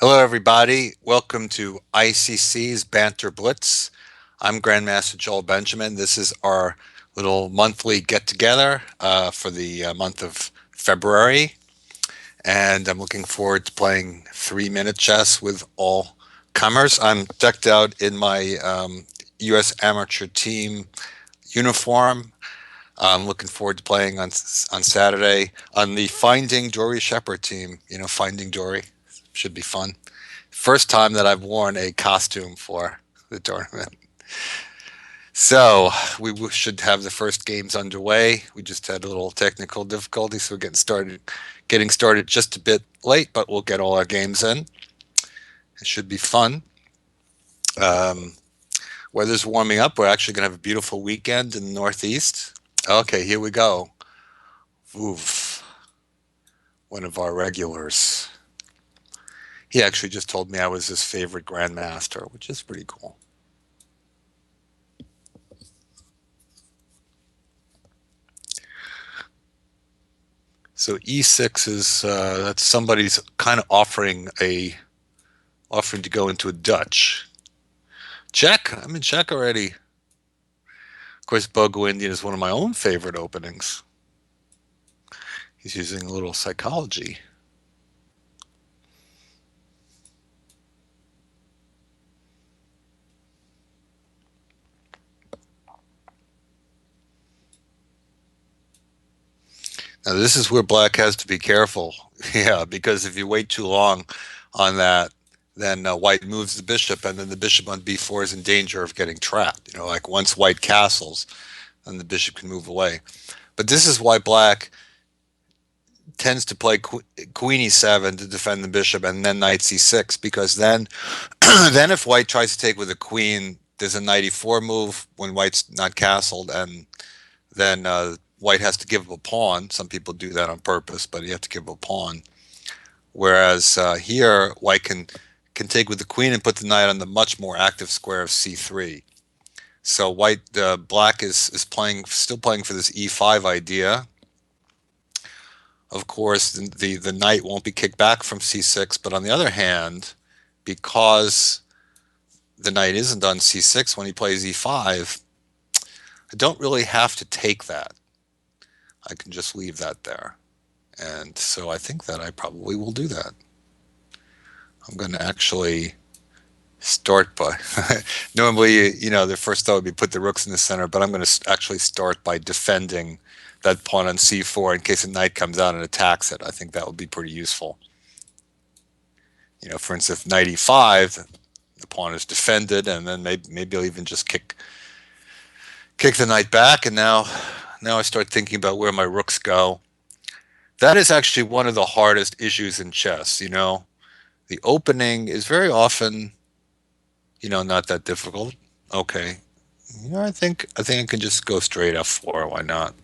Hello, everybody. Welcome to ICC's Banter Blitz. I'm Grandmaster Joel Benjamin. This is our little monthly get together for the month of February. And I'm looking forward to playing 3 minute chess with all comers. I'm decked out in my U.S. amateur team uniform. I'm looking forward to playing on Saturday on the Finding Dory Shepherd team. Finding Dory should be fun. First time that I've worn a costume for the tournament. So we should have the first games underway. We just had a little technical difficulty, so we're getting started just a bit late, but we'll get all our games in. It should be fun. Um, Weather's warming up. We're actually going to have a beautiful weekend in the Northeast. Okay, here we go. Oof, one of our regulars. He actually just told me I was his favorite grandmaster, which is pretty cool. So E6 is that's somebody's kind of offering to go into a Dutch. Check. I'm in check already. Of course, Bogo Indian is one of my own favorite openings. He's using a little psychology. Now this is where black has to be careful. Yeah, because if you wait too long on that, then white moves the bishop, and then the bishop on b4 is in danger of getting trapped. Like once white castles, then the bishop can move away. But this is why black tends to play queen e7 to defend the bishop, and then knight c6, because then then if white tries to take with a queen, there's a knight e4 move when white's not castled, and then white has to give up a pawn. Some people do that on purpose, but you have to give up a pawn. Whereas here, white can take with the queen and put the knight on the much more active square of c3. So black is still playing for this e5 idea. Of course, the knight won't be kicked back from c6, but on the other hand, because the knight isn't on c6 when he plays e5, I don't really have to take that. I can just leave that there. And so I think that I probably will do that. I'm going to actually start by normally, the first thought would be put the rooks in the center, but I'm going to actually start by defending that pawn on c4 in case a knight comes out and attacks it. I think that would be pretty useful. For instance, knight e5, the pawn is defended, and then maybe I'll even just kick the knight back, and now I start thinking about where my rooks go. That is actually one of the hardest issues in chess. The opening is very often, not that difficult. Okay, I think I can just go straight f4. Why not?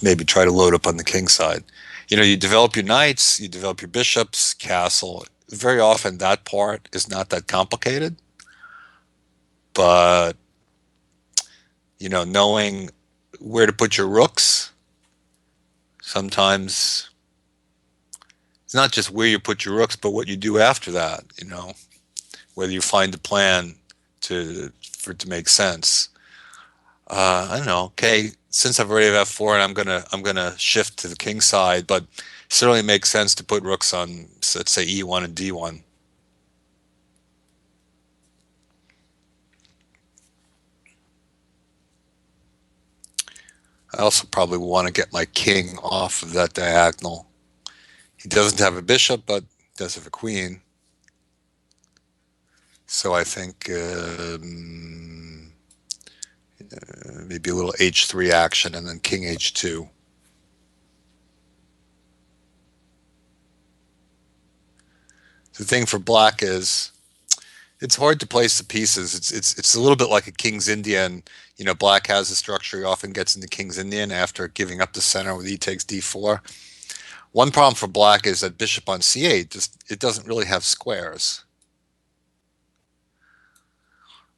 Maybe try to load up on the king side. You develop your knights, you develop your bishops, castle. Very often that part is not that complicated, but knowing where to put your rooks, sometimes it's not just where you put your rooks, but what you do after that. Whether you find a plan for it to make sense. I don't know. Okay, since I've already have f4, and I'm gonna shift to the king side, but it certainly makes sense to put rooks on, let's say, e1 and d1. I also probably want to get my king off of that diagonal. He doesn't have a bishop, but does have a queen. So I think maybe a little h3 action and then king h2. The thing for black is it's hard to place the pieces. It's a little bit like a King's Indian. Black has a structure. He often gets into King's Indian after giving up the center with e takes d4. One problem for black is that bishop on c8 it doesn't really have squares.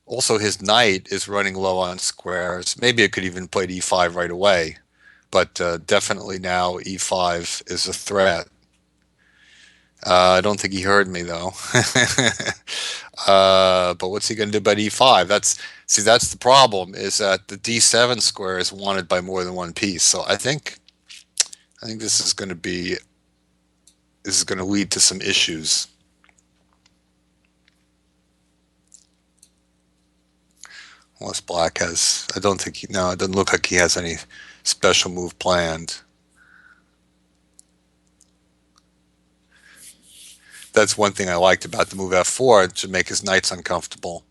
Also, his knight is running low on squares. Maybe it could even play e5 right away, but definitely now e5 is a threat. I don't think he heard me though. But what's he going to do about e5? That's the problem is that the d7 square is wanted by more than one piece. So I think this is going to lead to some issues. Unless black has, I don't think no, it doesn't look like he has any special move planned. That's one thing I liked about the move f4 to make his knights uncomfortable.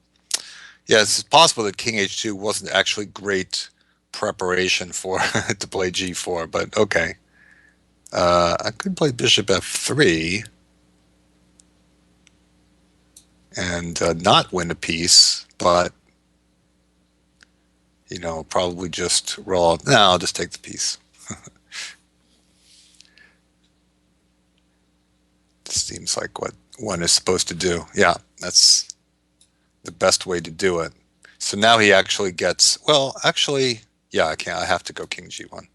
Yeah, it's possible that king h2 wasn't actually great preparation for to play g4, but okay. I could play bishop f3 and not win a piece, but probably just roll. No, I'll just take the piece. This seems like what one is supposed to do. Yeah, that's the best way to do it. So now he actually gets, well, actually, yeah, I can't. I have to go king g1.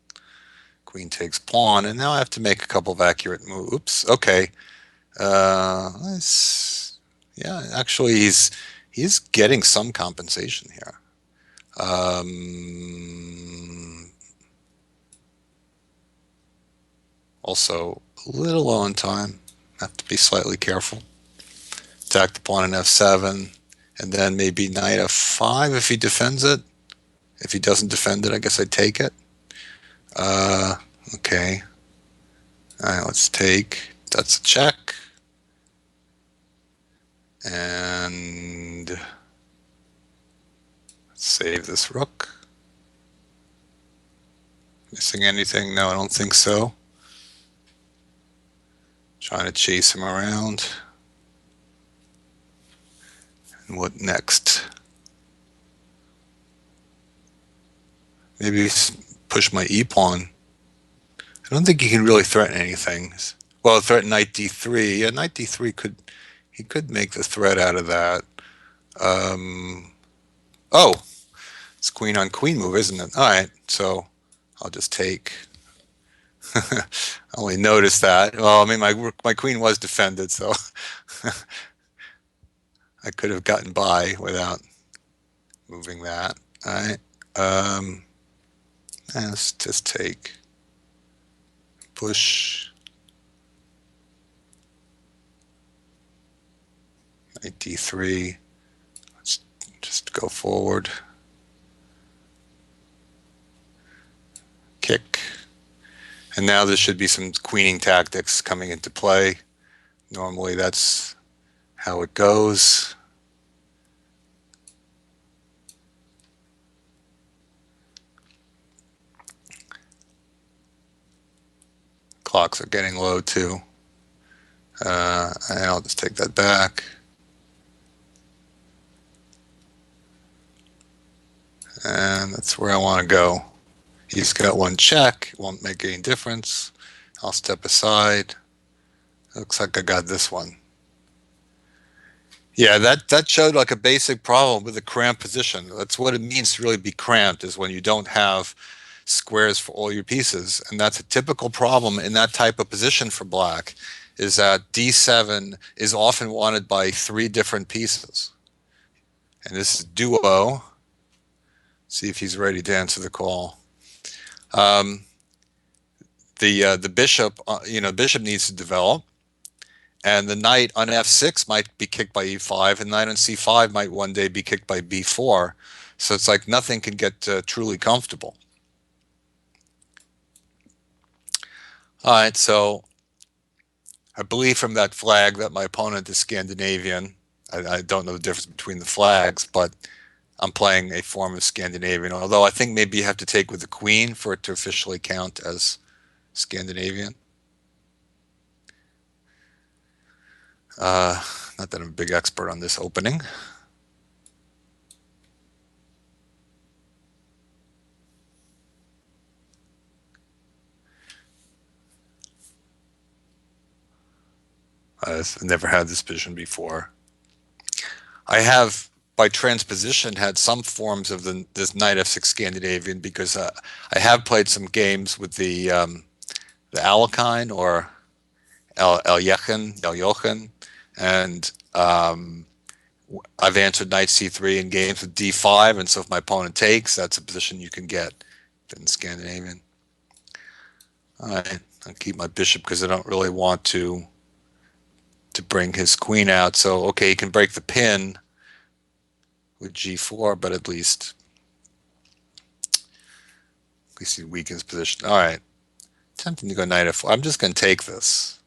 Queen takes pawn, and now I have to make a couple of accurate moves. Oops. Okay. Yeah, actually, he's getting some compensation here. Also, a little low on time. Have to be slightly careful. Attack the pawn in f7, and then maybe knight f5 if he defends it. If he doesn't defend it, I guess I take it. Uh, okay. All right, let's take. That's a check. And save this rook. Missing anything? No, I don't think so. Trying to chase him around. And what next? Maybe push my e-pawn. I don't think he can really threaten anything. Well, threaten knight d3. Yeah, knight d3 he could make the threat out of that. Oh, it's queen on queen move, isn't it? All right, so I'll just take. I only noticed that. Well, I mean, my queen was defended, so I could have gotten by without moving that. All right. Let's just take push knight d3. Let's just go forward. Kick. And now there should be some queening tactics coming into play. Normally that's how it goes. Clocks are getting low too. And I'll just take that back. And that's where I want to go. He's got one check. It won't make any difference. I'll step aside. Looks like I got this one. Yeah, that showed like a basic problem with the cramped position. That's what it means to really be cramped, is when you don't have squares for all your pieces. And that's a typical problem in that type of position for black, is that d7 is often wanted by three different pieces. And this is duo. See if he's ready to answer the call. The bishop, bishop needs to develop. And the knight on f6 might be kicked by e5, and knight on c5 might one day be kicked by b4. So it's like nothing can get truly comfortable. All right, so I believe from that flag that my opponent is Scandinavian. I don't know the difference between the flags, but I'm playing a form of Scandinavian, although I think maybe you have to take with the queen for it to officially count as Scandinavian. Not that I'm a big expert on this opening. I've never had this position before. I have, by transposition, had some forms of this knight f6 Scandinavian, because I have played some games with the Alekhine, El Yochen, and I've answered knight c3 in games with d5, and so if my opponent takes, that's a position you can get in Scandinavian. All right, I'll keep my bishop because I don't really want to bring his queen out. So okay, he can break the pin with g4, but at least he weakens position. All right, tempting to go knight f4. I'm just going to take this.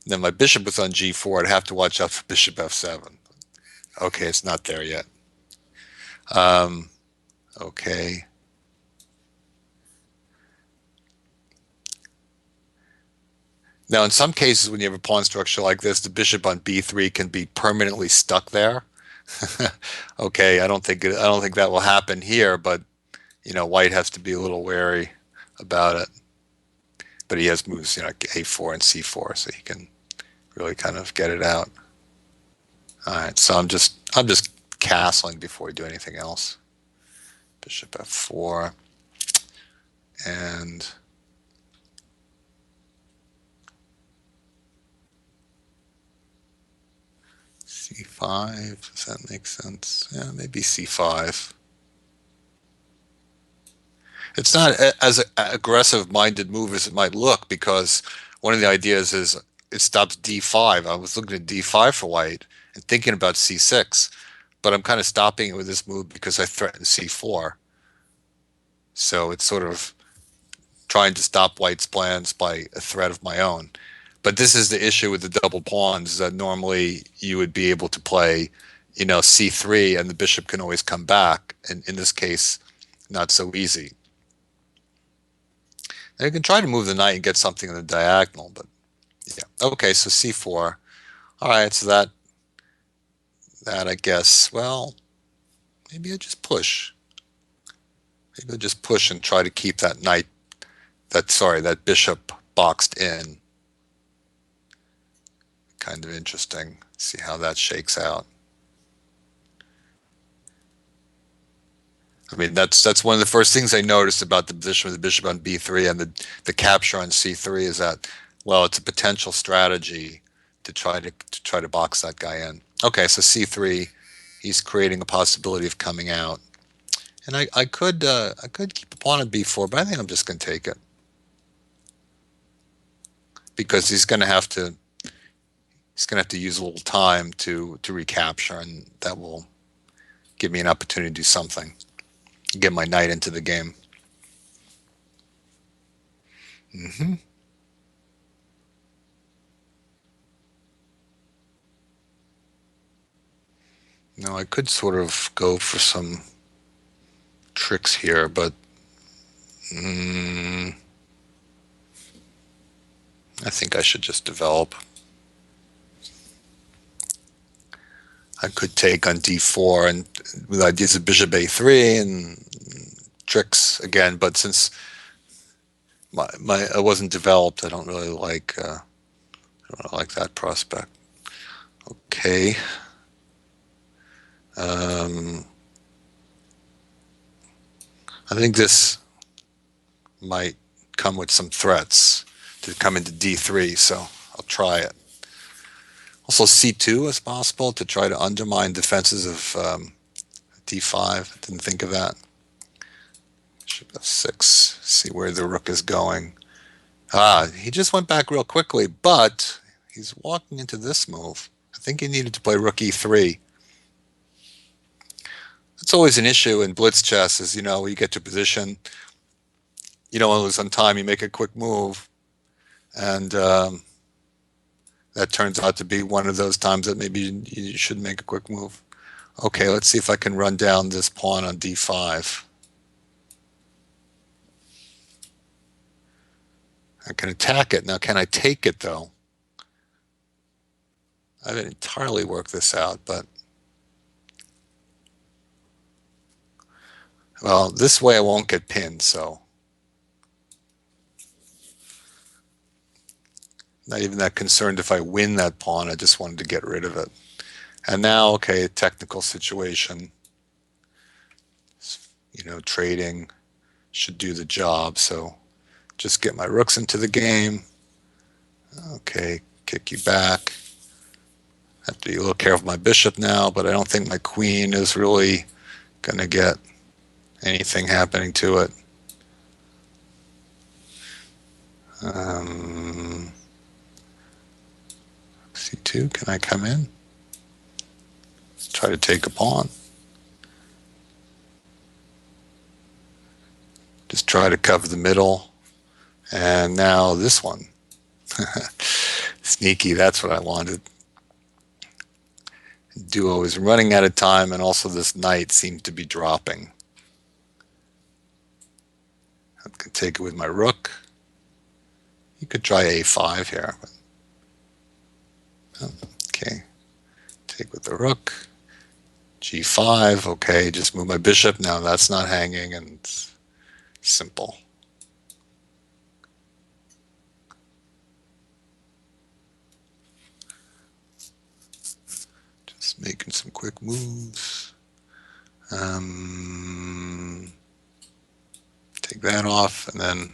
And then my bishop was on g4. I'd have to watch out for bishop f7. Okay, it's not there yet. Okay. Now, in some cases, when you have a pawn structure like this, the bishop on b3 can be permanently stuck there. Okay, I don't think that will happen here, but white has to be a little wary about it. But he has moves, a4 and c4, so he can really kind of get it out. All right, so I'm just castling before we do anything else. Bishop f4 and c5. Does that make sense? Yeah, maybe c5. It's not as aggressive minded move as it might look, because one of the ideas is it stops d5. I was looking at d5 for white and thinking about c6, but I'm kind of stopping it with this move because I threaten c4. So it's sort of trying to stop white's plans by a threat of my own. But this is the issue with the double pawns, that normally you would be able to play, c3, and the bishop can always come back. And in this case, not so easy. Now you can try to move the knight and get something in the diagonal, but yeah. Okay, so c4. All right, so that I guess, well, maybe I just push. Maybe I just push and try to keep that that bishop boxed in. Kind of interesting. See how that shakes out. I mean, that's one of the first things I noticed about the position with the bishop on b3 and the capture on c3 is that, well, it's a potential strategy to try to box that guy in. Okay, so c3, he's creating a possibility of coming out, and I could keep a pawn on b4, but I think I'm just going to take it because he's going to have to use a little time to recapture, and that will give me an opportunity to do something, get my knight into the game. Hmm. Now I could sort of go for some tricks here, but mm, I think I should just develop. I could take on d4 and with ideas of bishop a3 and tricks again, but since my I wasn't developed, I don't really like that prospect. Okay. Um, I think this might come with some threats to come into d3, so I'll try it. Also, c2 is possible to try to undermine defenses of d5. Didn't think of that. Bishop f6. See where the rook is going. He just went back real quickly, but he's walking into this move. I think he needed to play rook e3. It's always an issue in blitz chess, is you get to position, you don't want to lose on time. You make a quick move, and that turns out to be one of those times that maybe you should make a quick move. Okay, let's see if I can run down this pawn on d5. I can attack it. Now, can I take it, though? I haven't entirely worked this out, but well, this way I won't get pinned, so not even that concerned if I win that pawn. I just wanted to get rid of it. And now, okay, technical situation. Trading should do the job, so just get my rooks into the game. Okay, kick you back. Have to be a little careful of my bishop now, but I don't think my queen is really going to get anything happening to it. C2, can I come in? Try to take a pawn. Just try to cover the middle. And now this one. Sneaky, that's what I wanted. Duo is running out of time, and also this knight seems to be dropping. I can take it with my rook. You could try a5 here. Okay, take with the rook. G5, okay, just move my bishop. Now that's not hanging, and it's simple. Just making some quick moves. Take that off, and then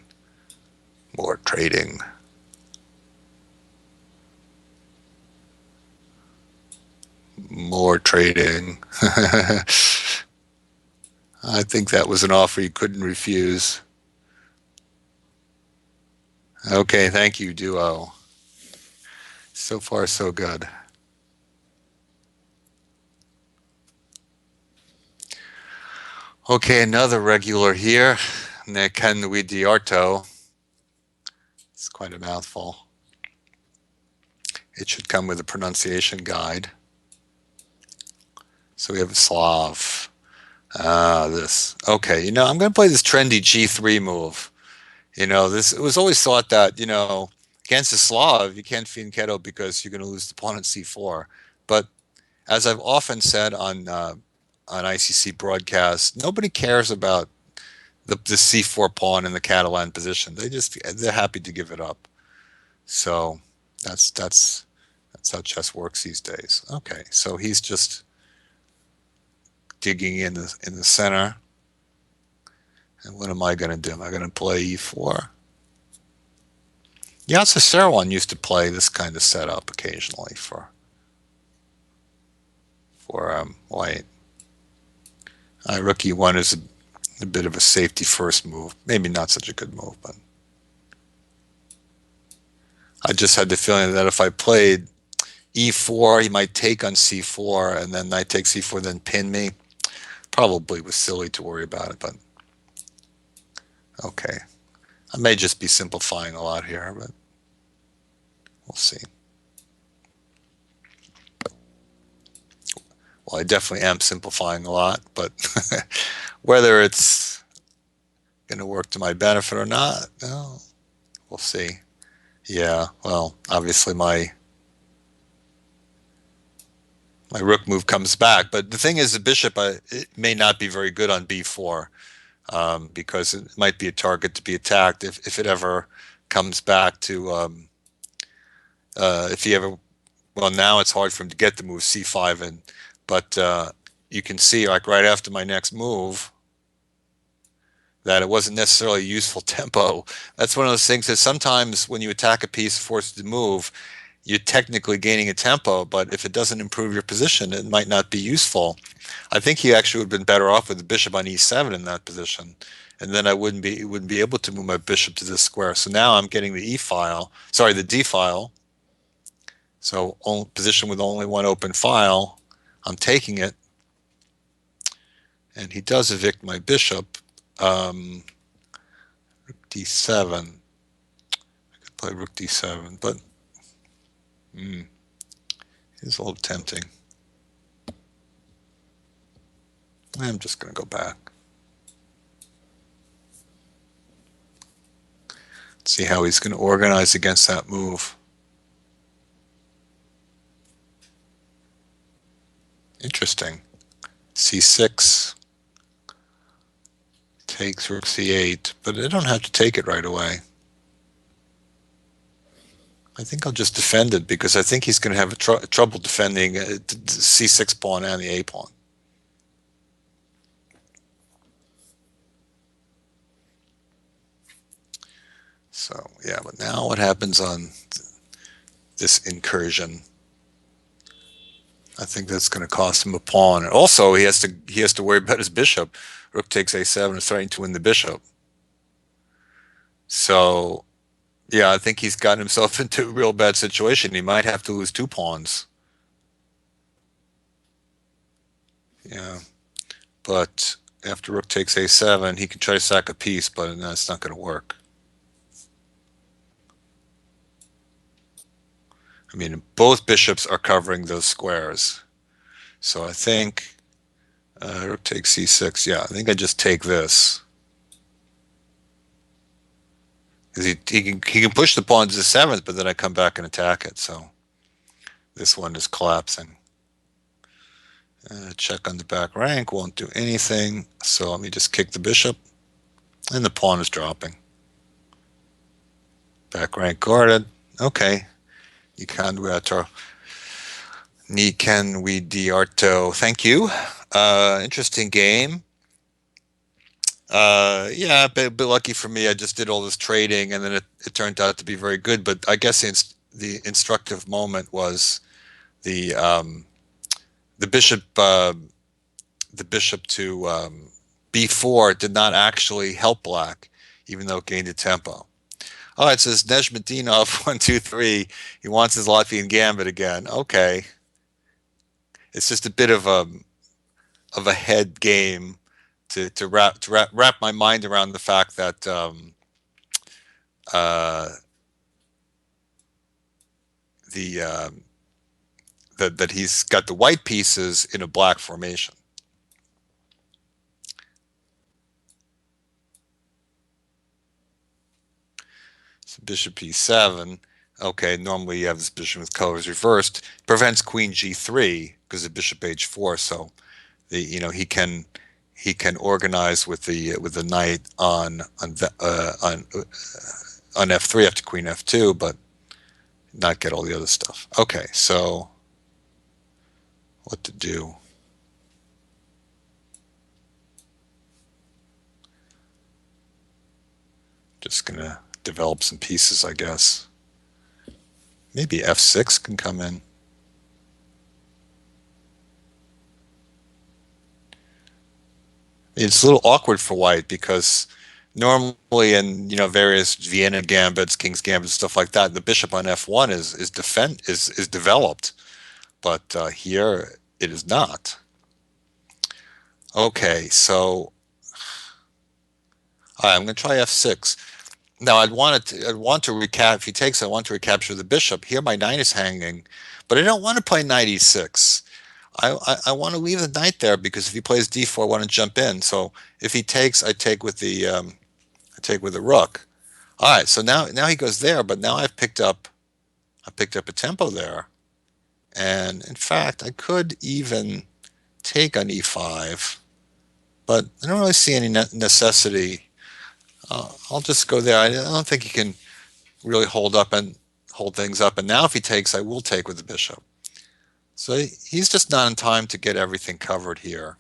more trading. More trading. I think that was an offer you couldn't refuse. Okay, thank you, Duo. So far, so good. Okay, another regular here. Ne Canui Diarto. It's quite a mouthful. It should come with a pronunciation guide. So we have a Slav. This. Okay, I'm going to play this trendy G3 move. It was always thought that, against a Slav, you can't fianchetto because you're going to lose the pawn at C4. But as I've often said on ICC broadcasts, nobody cares about the C4 pawn in the Catalan position. They're happy to give it up. So that's how chess works these days. Okay, so he's just digging in the center. And what am I going to do? Am I going to play E4? Yatza Serwan used to play this kind of setup occasionally for white. Rook E1 is a bit of a safety first move. Maybe not such a good move, but I just had the feeling that if I played E4, he might take on C4, and then knight takes C4, then pin me. Probably was silly to worry about it, but okay. I may just be simplifying a lot here, but we'll see. Well, I definitely am simplifying a lot, but whether it's going to work to my benefit or not, no, we'll see. Yeah, well, obviously my rook move comes back, but the thing is, the bishop it may not be very good on b4 because it might be a target to be attacked if it ever comes back to if he ever. Well, now it's hard for him to get the move c5 in, but you can see like right after my next move that it wasn't necessarily a useful tempo. That's one of those things that sometimes when you attack a piece forced to move, you're technically gaining a tempo, but if it doesn't improve your position, it might not be useful. I think he actually would have been better off with the bishop on e7 in that position, and then I wouldn't be able to move my bishop to this square. So now I'm getting the the d file. So position with only one open file, I'm taking it, and he does evict my bishop. Rook d7. I could play rook d7, but it's a little tempting. I'm just going to go back. See how he's going to organize against that move. Interesting. C6 takes rook c8, but I don't have to take it right away. I think I'll just defend it because I think he's going to have trouble defending the c6 pawn and the a pawn. So yeah, but now what happens on this incursion? I think that's going to cost him a pawn. And also, he has to worry about his bishop. Rook takes a7 is threatening to win the bishop. So yeah, I think he's gotten himself into a real bad situation. He might have to lose two pawns. Yeah, but after rook takes a7, he can try to sack a piece, but that's not going to work. I mean, both bishops are covering those squares. So I think rook takes c6. Yeah, I think I just take this. Because he can push the pawn to the seventh, but then I come back and attack it. So this one is collapsing. Check on the back rank, won't do anything. So let me just kick the bishop, and the pawn is dropping. Back rank guarded. Okay. Ni can we diarto. Thank you. Interesting game. Yeah, a bit lucky for me. I just did all this trading, and then it turned out to be very good. But I guess the instructive moment was the um, the bishop the bishop to b4 did not actually help black, even though it gained a tempo. Oh, it says Nezhmadinov 123. He wants his Latvian Gambit again. Okay, it's just a bit of a head game to wrap my mind around the fact that uh, the that he's got the white pieces in a black formation. So bishop e7. Okay, normally you have this bishop with colors reversed. Prevents queen g3 because of bishop h4. So he can organize with the knight on f3 after queen f2, but not get all the other stuff. Okay, so what to do? Just gonna develop some pieces, I guess. Maybe f6 can come in. It's a little awkward for white because normally in various Vienna gambits, King's Gambit, stuff like that, the bishop on f1 is developed, but here it is not. Okay, so I'm going to try f6. Now I'd want to recap. If he takes, I want to recapture the bishop. Here my knight is hanging, but I don't want to play knight e6. I want to leave the knight there because if he plays d4, I want to jump in. So if he takes, I take with the rook. All right, so now he goes there, but now I picked up a tempo there, and in fact I could even take on e5, but I don't really see any necessity. I'll just go there. I don't think he can really hold things up. And now if he takes, I will take with the bishop. So he's just not in time to get everything covered here.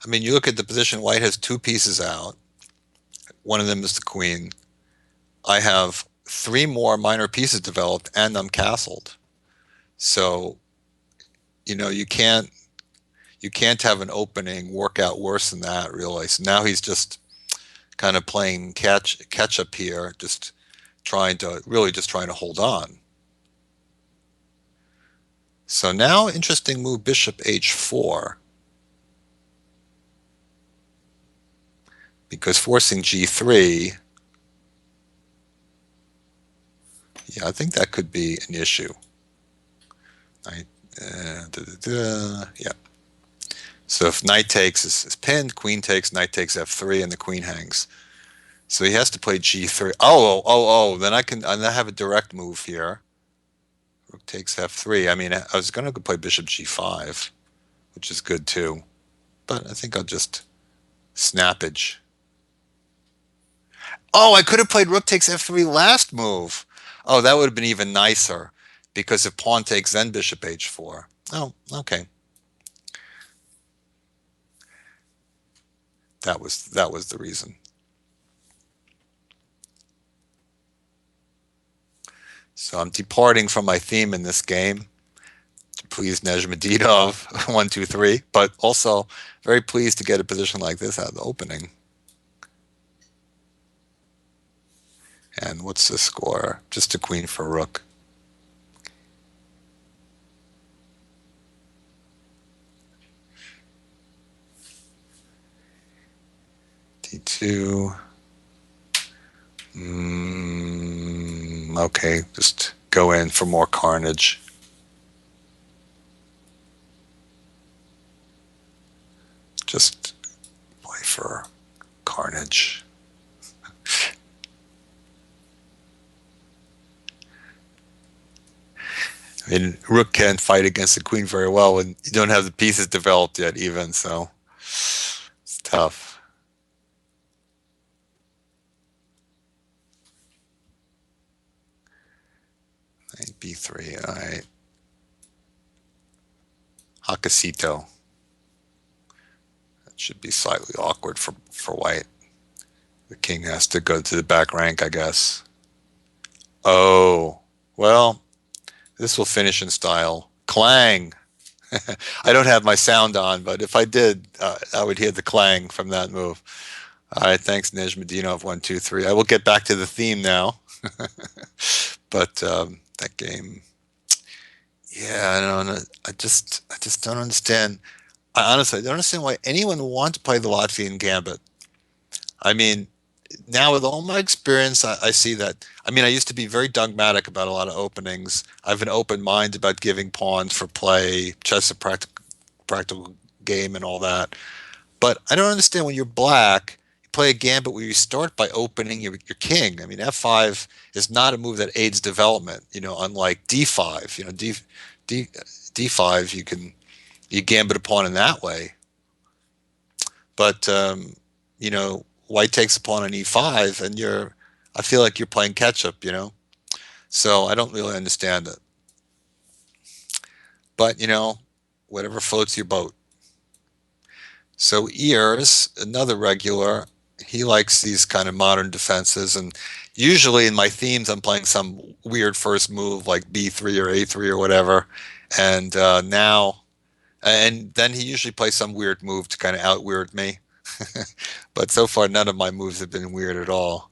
I mean, you look at the position, white has two pieces out. One of them is the queen. I have three more minor pieces developed, and I'm castled. So, you can't have an opening work out worse than that, really. So now he's just kind of playing catch up here, just trying to hold on. So now, interesting move, bishop h4, because forcing g3, yeah, I think that could be an issue. Yeah. So if knight takes is pinned, queen takes, knight takes f3, and the queen hangs. So he has to play g3. Oh, then I have a direct move here. Rook takes f3. I mean, I was going to play bishop g5, which is good too, but I think I'll just snappage. Oh, I could have played rook takes f3 last move. Oh, that would have been even nicer, because if pawn takes, then bishop h4. Oh, okay. That was the reason. So I'm departing from my theme in this game to please Nezhmadinov 123, but also very pleased to get a position like this out of the opening. And what's the score? Just a queen for rook. D2. Okay, just go in for more carnage. Just play for carnage. I mean, rook can't fight against the queen very well when you don't have the pieces developed yet, even, so it's tough. B3, all right. Hakasito. That should be slightly awkward for white. The king has to go to the back rank, I guess. Oh, well, this will finish in style. Clang! I don't have my sound on, but if I did, I would hear the clang from that move. All right, thanks, Nejmadinov 123. I will get back to the theme now. But that game, yeah, I don't know. I just don't understand. I honestly don't understand why anyone would want to play the Latvian Gambit. I mean, now with all my experience, I see that. I mean, I used to be very dogmatic about a lot of openings. I have an open mind about giving pawns for play, chess a practical game, and all that. But I don't understand when you're black, you play a gambit where you start by opening your king. I mean, f5 is not a move that aids development. Unlike d5. D d5 you gambit a pawn in that way. But white takes a pawn on e5, and I feel like you're playing catch up. So I don't really understand it. But whatever floats your boat. So Ears, another regular, he likes these kind of modern defenses, and usually in my themes I'm playing some weird first move like b3 or a3 or whatever, and then he usually plays some weird move to kind of out weird me. But so far none of my moves have been weird at all.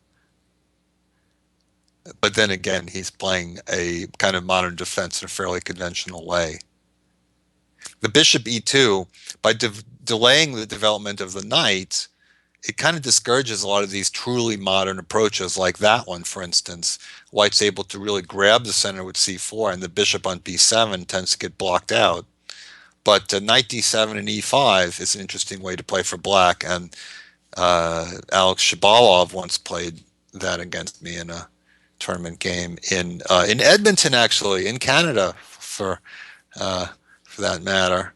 But then again, he's playing a kind of modern defense in a fairly conventional way. The bishop e2, by delaying the development of the knight, it kind of discourages a lot of these truly modern approaches, like that one, for instance. White's able to really grab the center with c4, and the bishop on b7 tends to get blocked out. But knight d7 and e5 is an interesting way to play for black, and Alex Shabalov once played that against me in a tournament game in Edmonton, actually, in Canada, for that matter.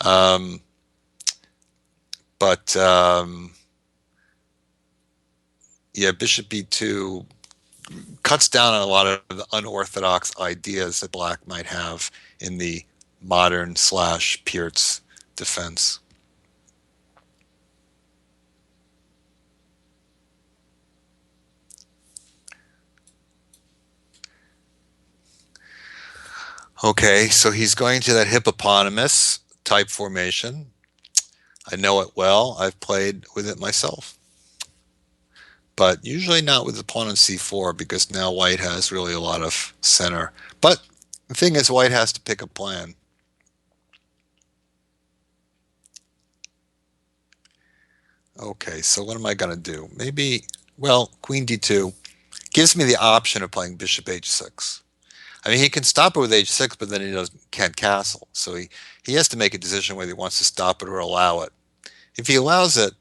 Um, but yeah, bishop b2 cuts down on a lot of the unorthodox ideas that black might have in the modern slash Peart's defense. Okay, so he's going to that hippopotamus type formation. I know it well. I've played with it myself. But usually not with the pawn on c4, because now white has really a lot of center. But the thing is, white has to pick a plan. Okay, so what am I going to do? Maybe, well, queen d2 gives me the option of playing bishop h6. I mean, he can stop it with h6, but then can't castle. So he has to make a decision whether he wants to stop it or allow it. If he allows it,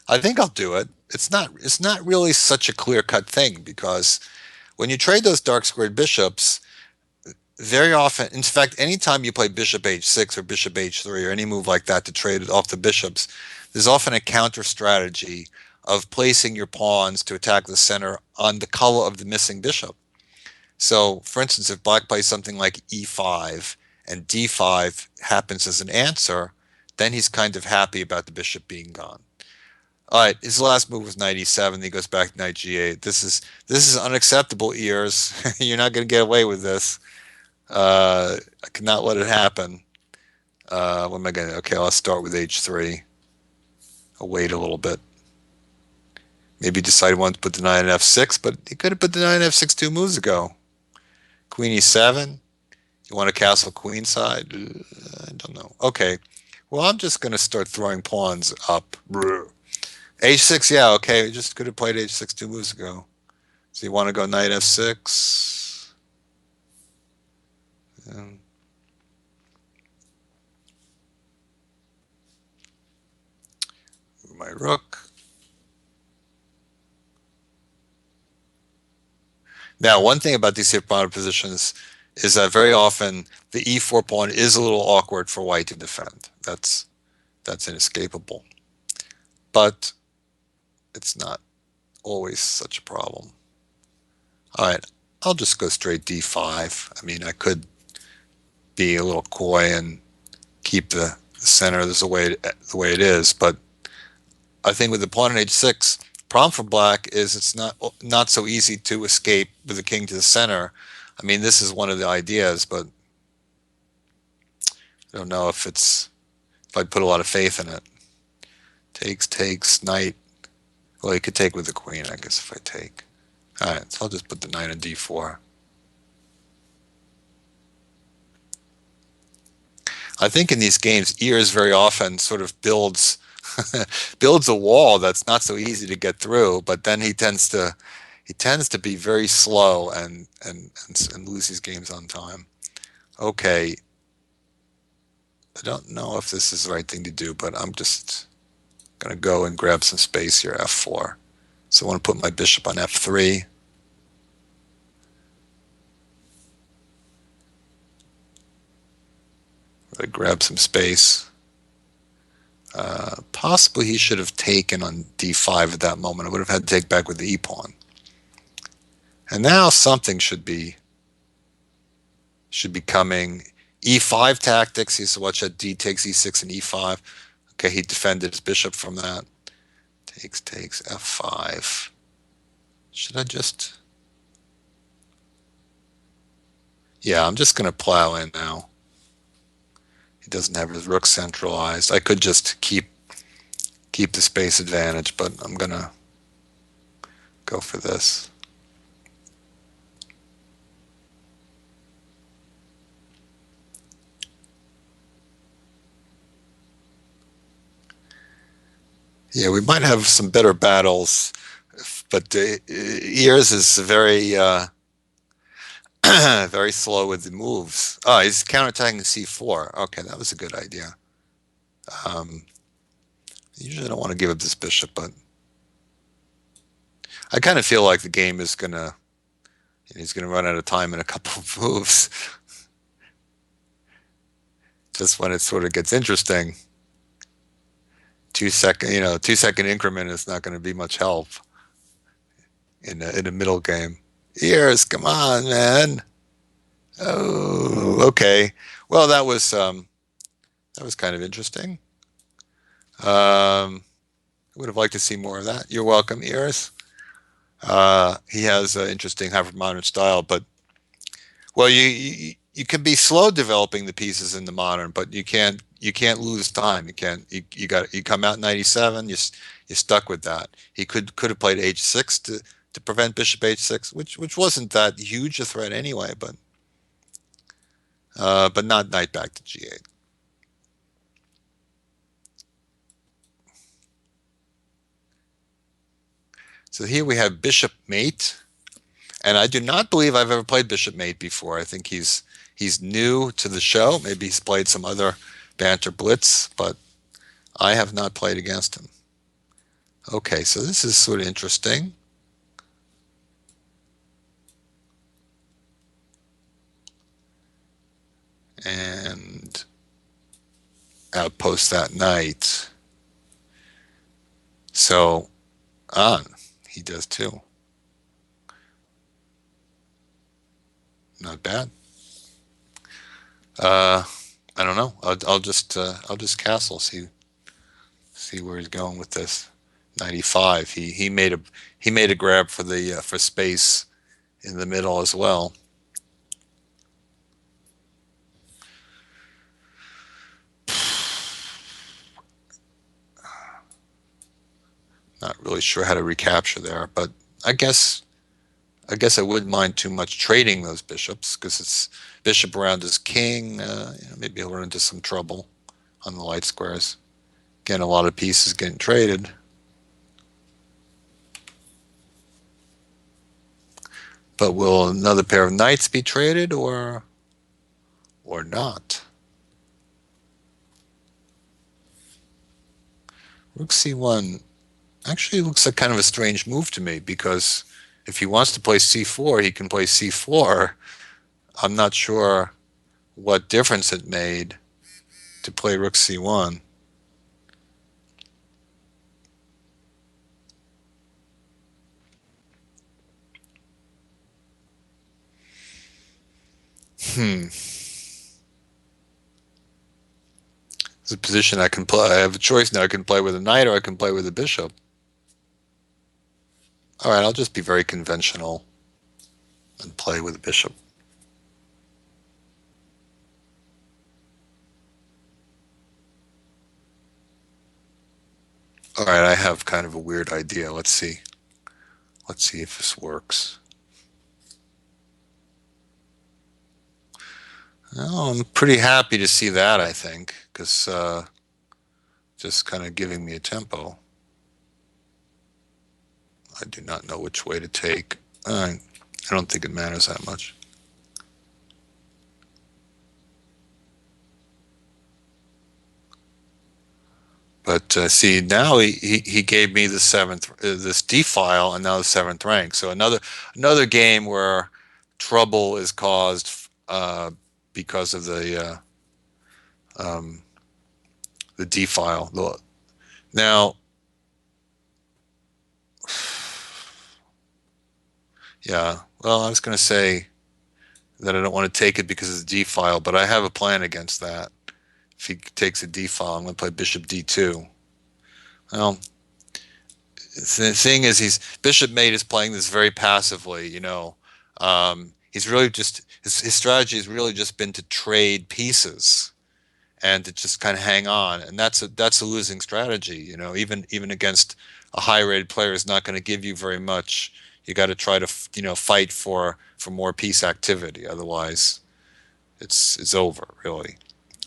I think I'll do it. It's not really such a clear-cut thing, because when you trade those dark squared bishops, very often, in fact, anytime you play bishop h6 or bishop h3 or any move like that to trade off the bishops, there's often a counter strategy of placing your pawns to attack the center on the color of the missing bishop. So, for instance, if black plays something like e5 and d5 happens as an answer, then he's kind of happy about the bishop being gone. All right, his last move was knight e7. He goes back to knight g8. This is unacceptable, ears. You're not going to get away with this. I cannot let it happen. What am I going to? Okay, I'll start with h3. I'll wait a little bit. Maybe decide he wants to put the knight on f6, but he could have put the knight on f6 2 moves ago. Queen e7. You want a castle queenside? I don't know. Okay. Well, I'm just going to start throwing pawns up. H6, yeah, okay. Just could have played h6 2 moves ago. So you want to go knight f6. Um, my rook. Now, one thing about these hip pawn positions is that very often the e4 pawn is a little awkward for white to defend. That's inescapable. But it's not always such a problem. All right, I'll just go straight d5. I mean, I could be a little coy and keep the center the way it is, but I think with the pawn on h6, problem for black is it's not so easy to escape with the king to the center. I mean, this is one of the ideas, but I don't know if I put a lot of faith in it. Takes, knight. Well, you could take with the queen, I guess, if I take. All right, so I'll just put the knight on d4. I think in these games, ears very often sort of builds builds a wall that's not so easy to get through, but then he tends to be very slow and lose these games on time. Okay, I don't know if this is the right thing to do, but I'm just going to go and grab some space here, f4. So I want to put my bishop on f3. Really grab some space. Possibly he should have taken on d5 at that moment. I would have had to take back with the e-pawn. And now something should be coming. e5 tactics. He said, watch that d takes e6 and e5. Okay, he defended his bishop from that. Takes f5. Should I just... Yeah, I'm just going to plow in now. He doesn't have his rook centralized. I could just keep the space advantage, but I'm going to go for this. Yeah, we might have some better battles, but Ears is very very slow with the moves. Oh, he's counterattacking c4. Okay, that was a good idea. Usually I don't want to give up this bishop, but I kind of feel like the game is he's gonna run out of time in a couple of moves. Just when it sort of gets interesting. 2 second, 2 second increment is not going to be much help in a middle game. Ears, come on, man. Oh, okay. Well, that was kind of interesting. I would have liked to see more of that. You're welcome, Ears. He has an interesting hyper-modern style, but well, you can be slow developing the pieces in the modern, but you can't lose time. You come out in 97. You're stuck with that. He could have played h6 to prevent bishop h6, which wasn't that huge a threat anyway, but not knight back to g8. So here we have bishop mate, and I do not believe I've ever played bishop mate before. I think he's new to the show. Maybe he's played some other Banter Blitz, but I have not played against him. Okay, so this is sort of interesting. And outpost that knight. So on, he does too. Not bad. I don't know. I'll just castle. See where he's going with this. 95. He made a grab for space in the middle as well. Not really sure how to recapture there, but I guess I guess I wouldn't mind too much trading those bishops because it's bishop around his king. Maybe he'll run into some trouble on the light squares. Again, a lot of pieces getting traded. But will another pair of knights be traded or not? Rook c1 actually looks like kind of a strange move to me because if he wants to play c4, he can play c4. I'm not sure what difference it made to play rook c1. Hmm. It's a position I can play. I have a choice now. I can play with a knight or I can play with a bishop. All right, I'll just be very conventional and play with a bishop. All right, I have kind of a weird idea. Let's see. Let's see if this works. Oh, I'm pretty happy to see that, I think, because just kind of giving me a tempo. I do not know which way to take. I don't think it matters that much. But see, now he gave me the seventh, this D file, and now the seventh rank. So another game where trouble is caused because of the D file. Now, yeah, well, I was going to say that I don't want to take it because it's a D file, but I have a plan against that. If he takes a D file, I'm going to play Bishop D2. Well, the thing is, he's Bishop Mate is playing this very passively. He's really just his strategy has really just been to trade pieces and to just kind of hang on, and that's a losing strategy. Even against a high rated player is not going to give you very much. You got to try to fight for more piece activity. Otherwise, it's over really,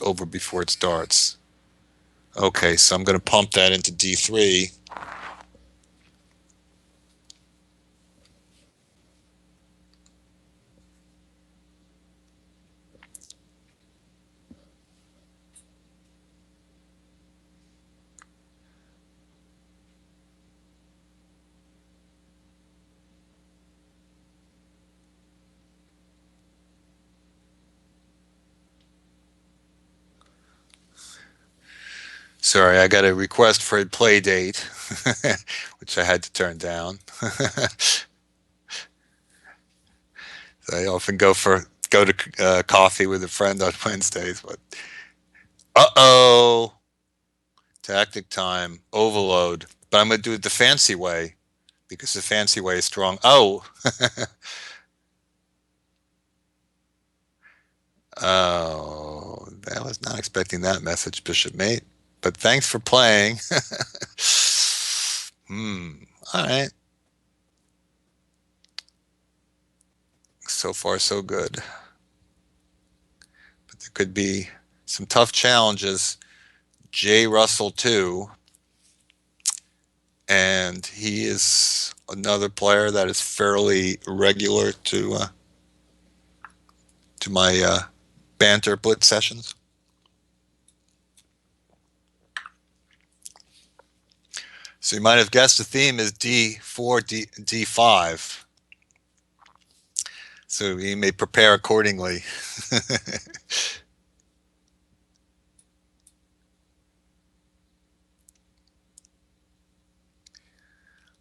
over before it starts. Okay, so I'm going to pump that into D3. Sorry, I got a request for a play date, which I had to turn down. I often go to coffee with a friend on Wednesdays, but uh-oh, tactic time, overload. But I'm going to do it the fancy way because the fancy way is strong. Oh, oh, I was not expecting that message, Bishop Mate. But thanks for playing. Hmm. All right. So far, so good. But there could be some tough challenges. Jay Russell too, and he is another player that is fairly regular to my banter blitz sessions. So you might have guessed the theme is D4, D5. So you may prepare accordingly.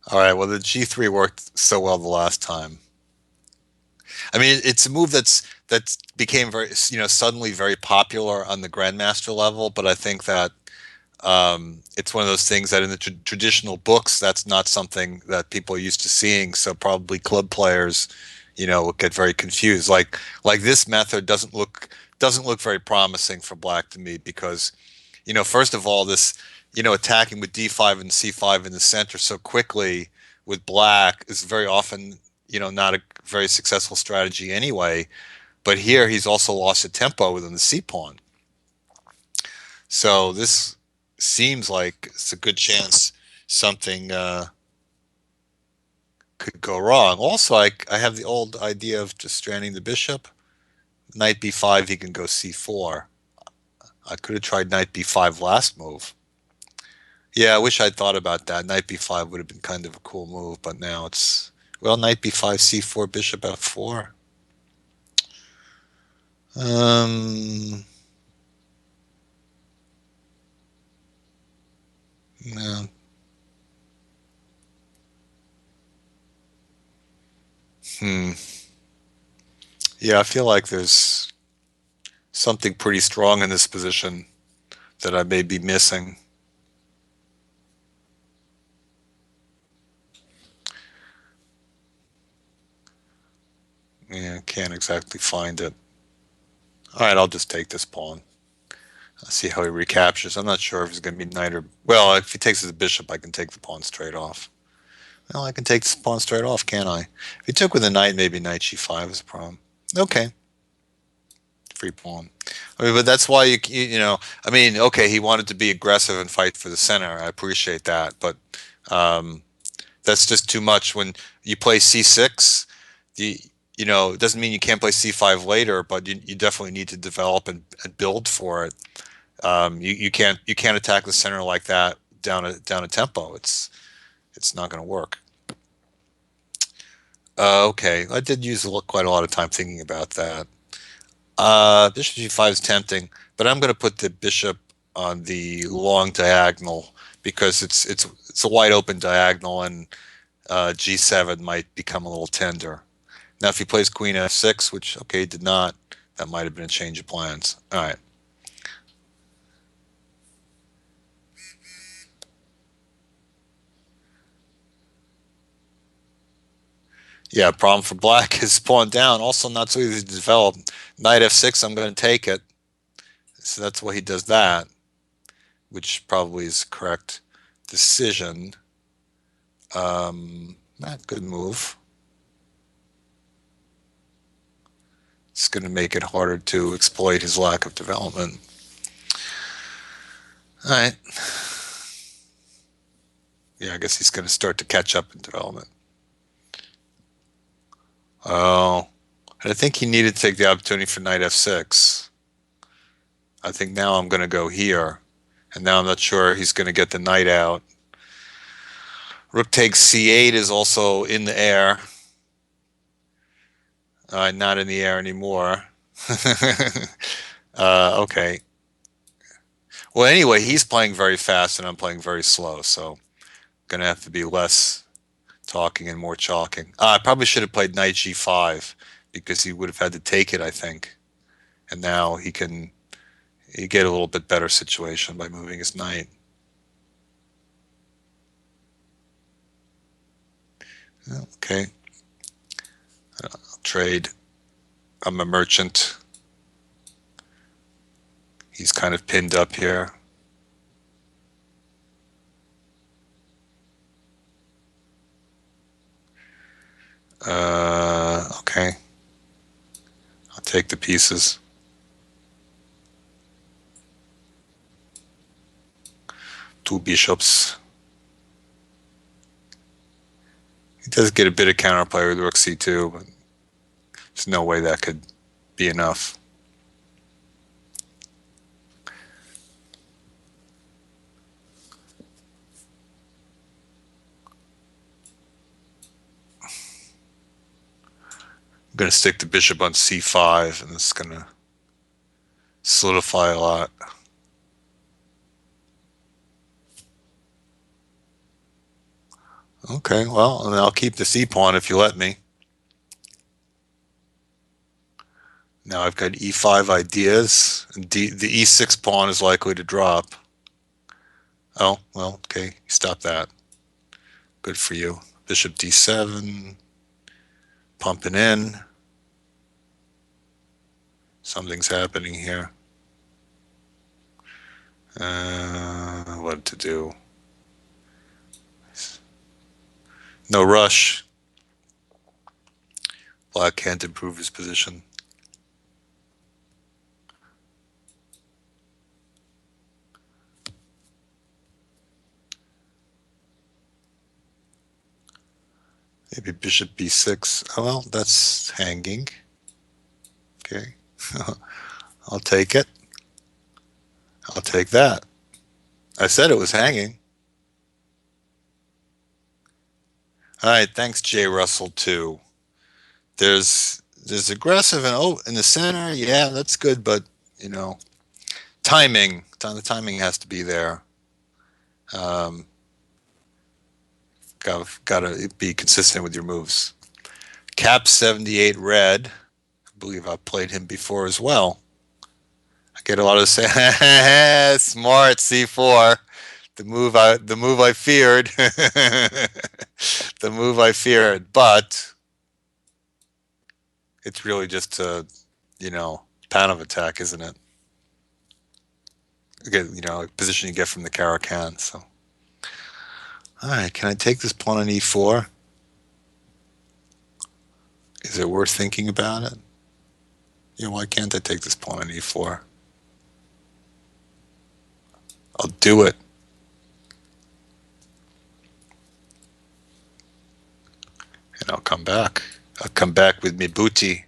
All right, well, the G3 worked so well the last time. I mean, it's a move that's became very, suddenly very popular on the grandmaster level. But I think that it's one of those things that in the traditional books, that's not something that people are used to seeing. So probably club players, get very confused. Like this method doesn't look very promising for black to me because, first of all, this, attacking with d5 and c5 in the center so quickly with black is very often, not a very successful strategy anyway. But here he's also lost a tempo within the c pawn. So this seems like it's a good chance something could go wrong. Also, I have the old idea of just stranding the bishop. Knight b5, he can go c4. I could have tried knight b5 last move. Yeah, I wish I'd thought about that. Knight b5 would have been kind of a cool move, but now it's, well, knight b5, c4, bishop f4. Um, no. Hmm. Yeah, I feel like there's something pretty strong in this position that I may be missing. Yeah, can't exactly find it. All right, I'll just take this pawn. I'll see how he recaptures. I'm not sure if he's going to be knight or... Well, if he takes his bishop, I can take the pawn straight off. Well, I can take this pawn straight off, can't I? If he took with a knight, maybe knight g5 is a problem. Okay, free pawn. I mean, but that's why I mean, okay, he wanted to be aggressive and fight for the center. I appreciate that, but um, that's just too much. When you play c6, the it doesn't mean you can't play c5 later, but you definitely need to develop and build for it. You can't attack the center like that down a tempo. It's not going to work. Okay, I did use quite a lot of time thinking about that. Bishop g5 is tempting, but I'm going to put the bishop on the long diagonal because it's a wide open diagonal, and g7 might become a little tender. Now, if he plays queen f6, which, okay, he did not, that might have been a change of plans. All right. Yeah, problem for black is pawn down. Also not so easy to develop. Knight f6, I'm going to take it. So that's why he does that, which probably is the correct decision. Not good move. It's going to make it harder to exploit his lack of development. All right. Yeah, I guess he's going to start to catch up in development. Oh, and I think he needed to take the opportunity for knight f6. I think now I'm going to go here, and now I'm not sure he's going to get the knight out. Rook takes c8 is also in the air. Not in the air anymore. Okay. Well, anyway, he's playing very fast and I'm playing very slow, so gonna have to be less talking and more chalking. I probably should have played knight g5 because he would have had to take it, I think. And now he get a little bit better situation by moving his knight. Okay, I'll trade. I'm a merchant. He's kind of pinned up here. Okay. I'll take the pieces. Two bishops. He does get a bit of counterplay with rook c2, but there's no way that could be enough. I'm going to stick the bishop on c5, and this is going to solidify a lot. Okay, well, and I'll keep the c pawn if you let me. Now I've got e5 ideas, and the e6 pawn is likely to drop. Oh, well, okay, stop that. Good for you. Bishop d7, pumping in. Something's happening here. What to do? No rush. Black can't improve his position. Maybe bishop b6. Oh, well, that's hanging. Okay. I'll take it. I'll take that. I said it was hanging. All right, thanks, Jay Russell, too. There's aggressive and oh in the center, yeah, that's good, but you know, the timing has to be there. Um, gotta be consistent with your moves. Cap 78 red. I believe I've played him before as well. I get a lot of say smart c4. The move I feared. The move I feared, but it's really just a, you know, pattern attack, isn't it? Again, you know, position you get from the Carakan. So, all right, can I take this pawn on e4? Is it worth thinking about it? Yeah, why can't I take this pawn on e4? I'll do it. And I'll come back. I'll come back with me booty.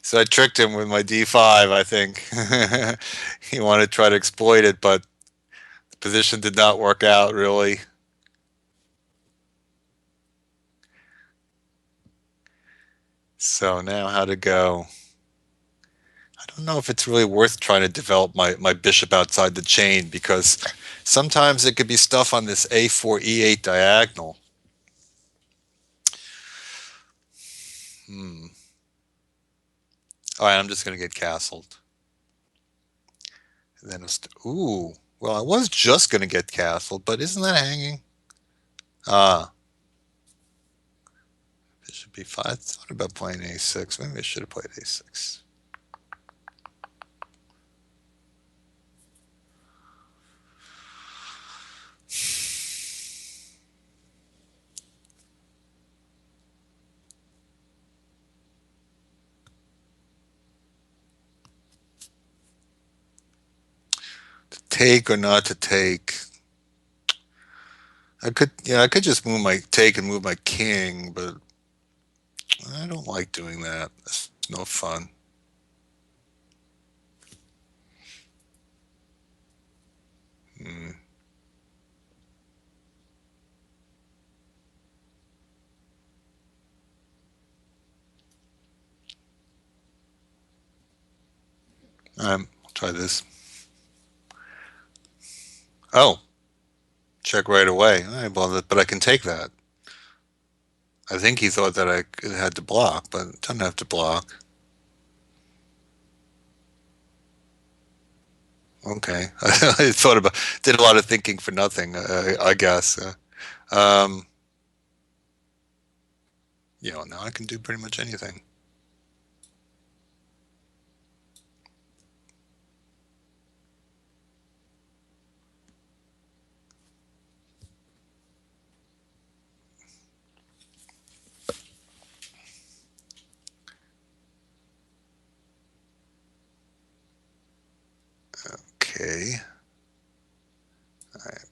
So I tricked him with my d5, I think. He wanted to try to exploit it, but the position did not work out, really. So now how to go? I don't know if it's really worth trying to develop my bishop outside the chain, because sometimes it could be stuff on this a4, e8 diagonal. Hmm. All right, I'm just going to get castled. And then, ooh, well, I was just going to get castled, but isn't that hanging? Ah, bishop b5. I thought about playing a6. Maybe I should have played a6. To take or not to take? I could, yeah, I could just move my take and move my king, but I don't like doing that. It's no fun. Hmm. I'll try this. Oh, check right away. All right, well, but I can take that. I think he thought that I had to block, but it doesn't have to block. Okay, I thought about, did a lot of thinking for nothing, I guess. Um, you know, now I can do pretty much anything. Okay, all right,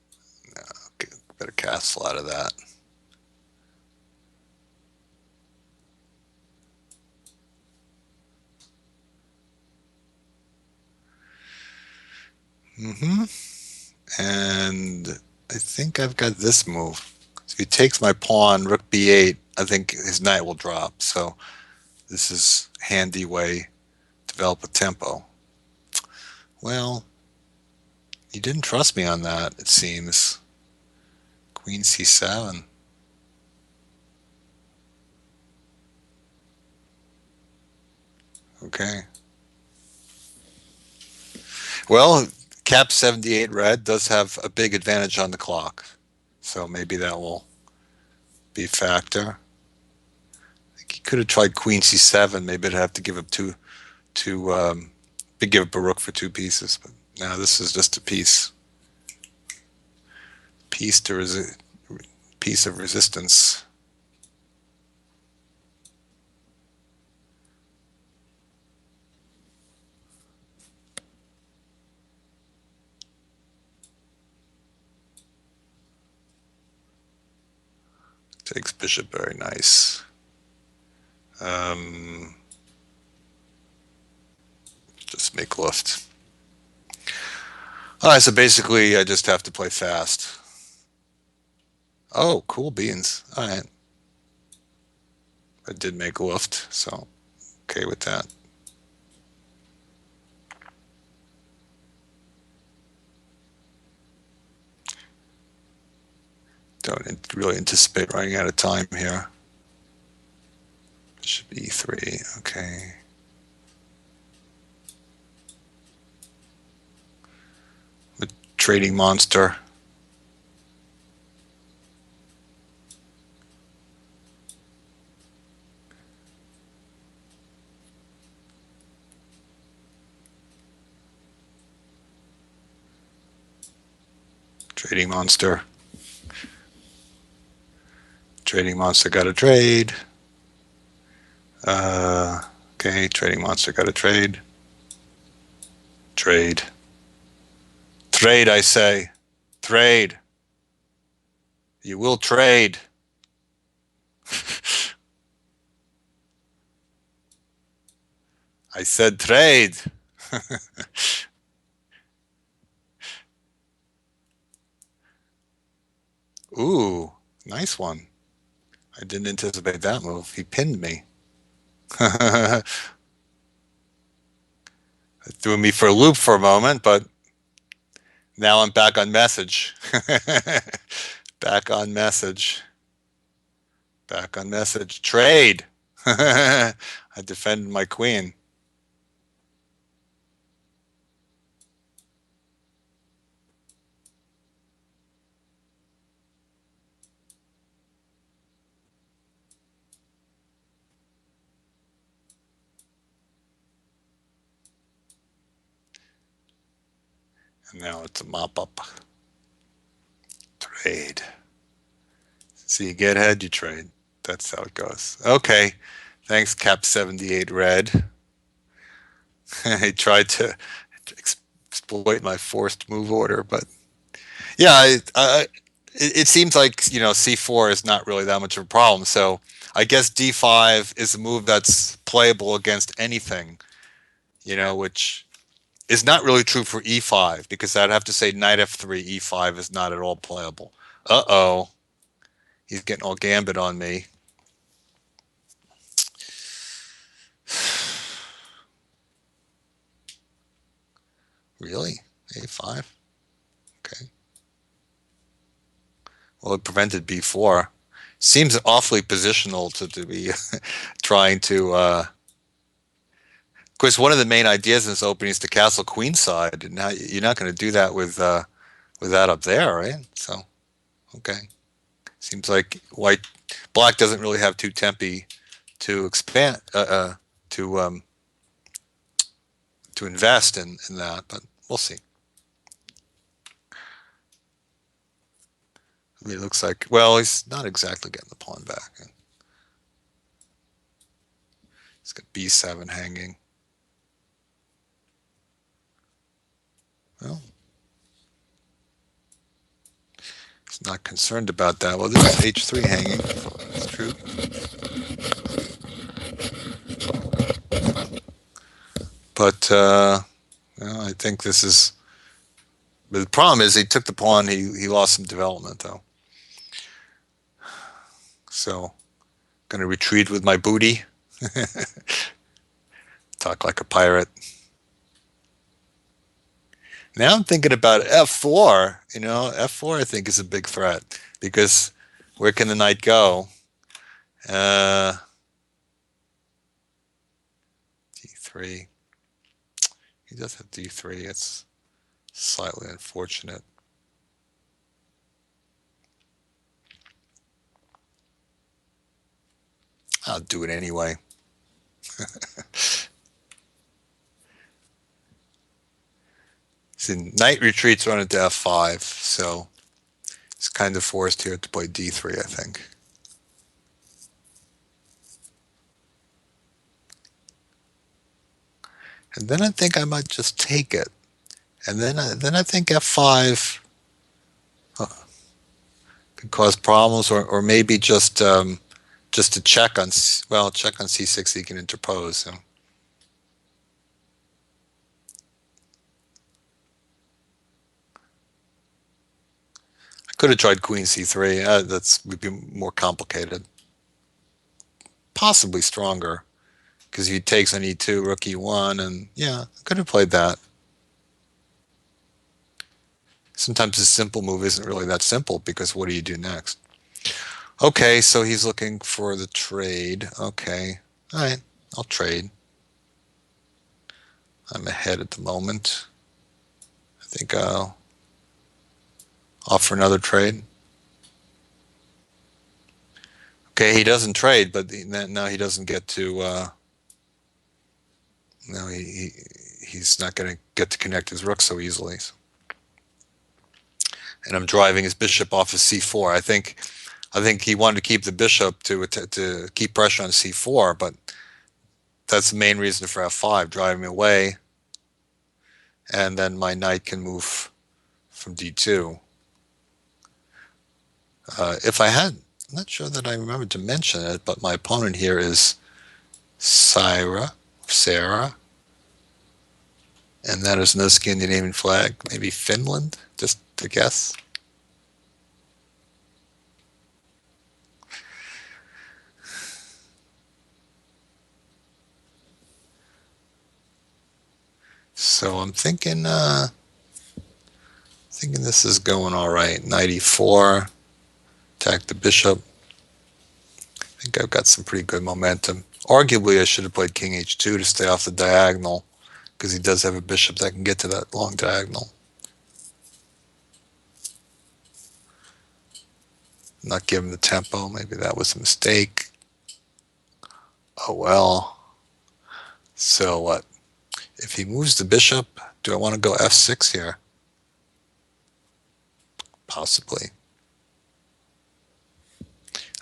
okay, better castle out of that. Mm-hmm. And I think I've got this move. So if he takes my pawn, rook b8, I think his knight will drop. So this is handy way to develop a tempo. Well, you didn't trust me on that, it seems. Queen c7. Okay. Well, Cap 78 red does have a big advantage on the clock, so maybe that will be a factor. He could have tried Queen C7. Maybe I'd have to give up to give up a rook for two pieces. But now this is just a piece of resistance. Takes bishop, very nice. Um, just make left. All right, so basically I just have to play fast. Oh, cool beans. All right. I did make left, so okay with that. Don't really anticipate running out of time here. Bishop E3, okay. The trading monster. Trading monster. Trading monster got a trade. Okay, trading monster got a trade. Trade. Trade, I say. Trade. You will trade. I said trade. Ooh, nice one. I didn't anticipate that move. He pinned me. Threw me for a loop for a moment, but now I'm back on message. Back on message. Back on message. Trade. I defended my queen. And now it's a mop up. Trade. So you get ahead, you trade. That's how it goes. Okay. Thanks, Cap 78 Red. I tried to exploit my forced move order, but yeah, it seems like C4 is not really that much of a problem. So I guess D5 is a move that's playable against anything, which is not really true for E5 because I'd have to say Knight F3 E5 is not at all playable. Uh-oh, he's getting all Gambit on me. Really? A5? Okay. Well, it prevented B4. Seems awfully positional to be trying to. Of course, one of the main ideas in this opening is to castle queenside, and now you're not going to do that with that up there, right? So, okay. Seems like black doesn't really have two tempi to expand to invest in that, but we'll see. I mean, it looks like, well, he's not exactly getting the pawn back. He's got B7 hanging. Well, he's not concerned about that. Well, this is H3 hanging. That's true. But I think this is. But the problem is he took the pawn. He lost some development though. So, going to retreat with my booty. Talk like a pirate. Now I'm thinking about F4. F4 I think is a big threat because where can the knight go? D3. d3. He does have d3. It's slightly unfortunate. I'll do it anyway. See, knight retreats run into f5, so he's kind of forced here to play d3, I think. And then I think I might just take it. And then I think f5 could cause problems, or maybe just to check on, well, check on c6, he can interpose. So. I could have tried queen c3. That's would be more complicated. Possibly stronger, because he takes on e2, rook e1, and yeah, I could have played that. Sometimes a simple move isn't really that simple, because what do you do next? Okay, so he's looking for the trade. Okay, all right, I'll trade. I'm ahead at the moment. I think I'll offer another trade. Okay, he doesn't trade, but now he doesn't get to. No, he's not going to get to connect his rook so easily. And I'm driving his bishop off of c4. I think he wanted to keep the bishop to keep pressure on c4, but that's the main reason for f5, driving away, and then my knight can move from d2. If I had, I'm not sure that I remembered to mention it, but my opponent here is Sarah, and that is no Scandinavian flag, maybe Finland, just to guess. So I'm thinking this is going all right. Knight e4, attack the bishop. I think I've got some pretty good momentum. Arguably, I should have played king h2 to stay off the diagonal, because he does have a bishop that can get to that long diagonal. Not give him the tempo. Maybe that was a mistake. Oh well. So what? If he moves the bishop, do I want to go f6 here? Possibly.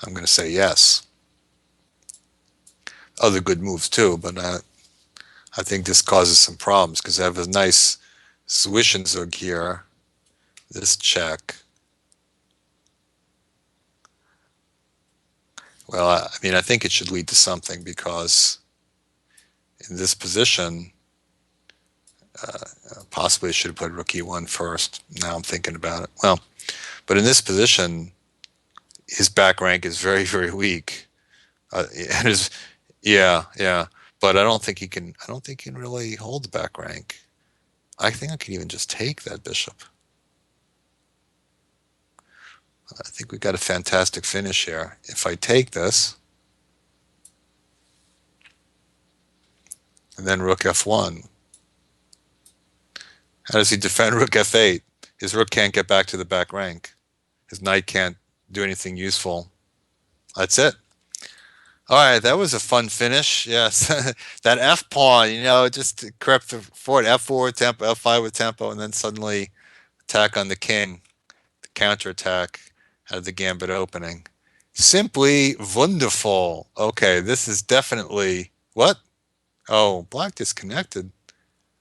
I'm going to say yes. Other good moves too, but I think this causes some problems, because I have a nice Zwischenzug here. This check. Well, I mean, I think it should lead to something, because in this position, possibly I should have played rook e1 first. Now I'm thinking about it. Well, but in this position, his back rank is very, very weak. And his, yeah. But I don't think he can. I don't think he can really hold the back rank. I think I can even just take that bishop. I think we got a fantastic finish here. If I take this, and then rook f1, how does he defend rook f8? His rook can't get back to the back rank. His knight can't do anything useful. That's it. All right, that was a fun finish. Yes, that f pawn, just crept forward. F4 tempo, f5 with tempo, and then suddenly attack on the king, the counterattack out of the Gambit opening. Simply wonderful. Okay, this is definitely what? Oh, black disconnected. I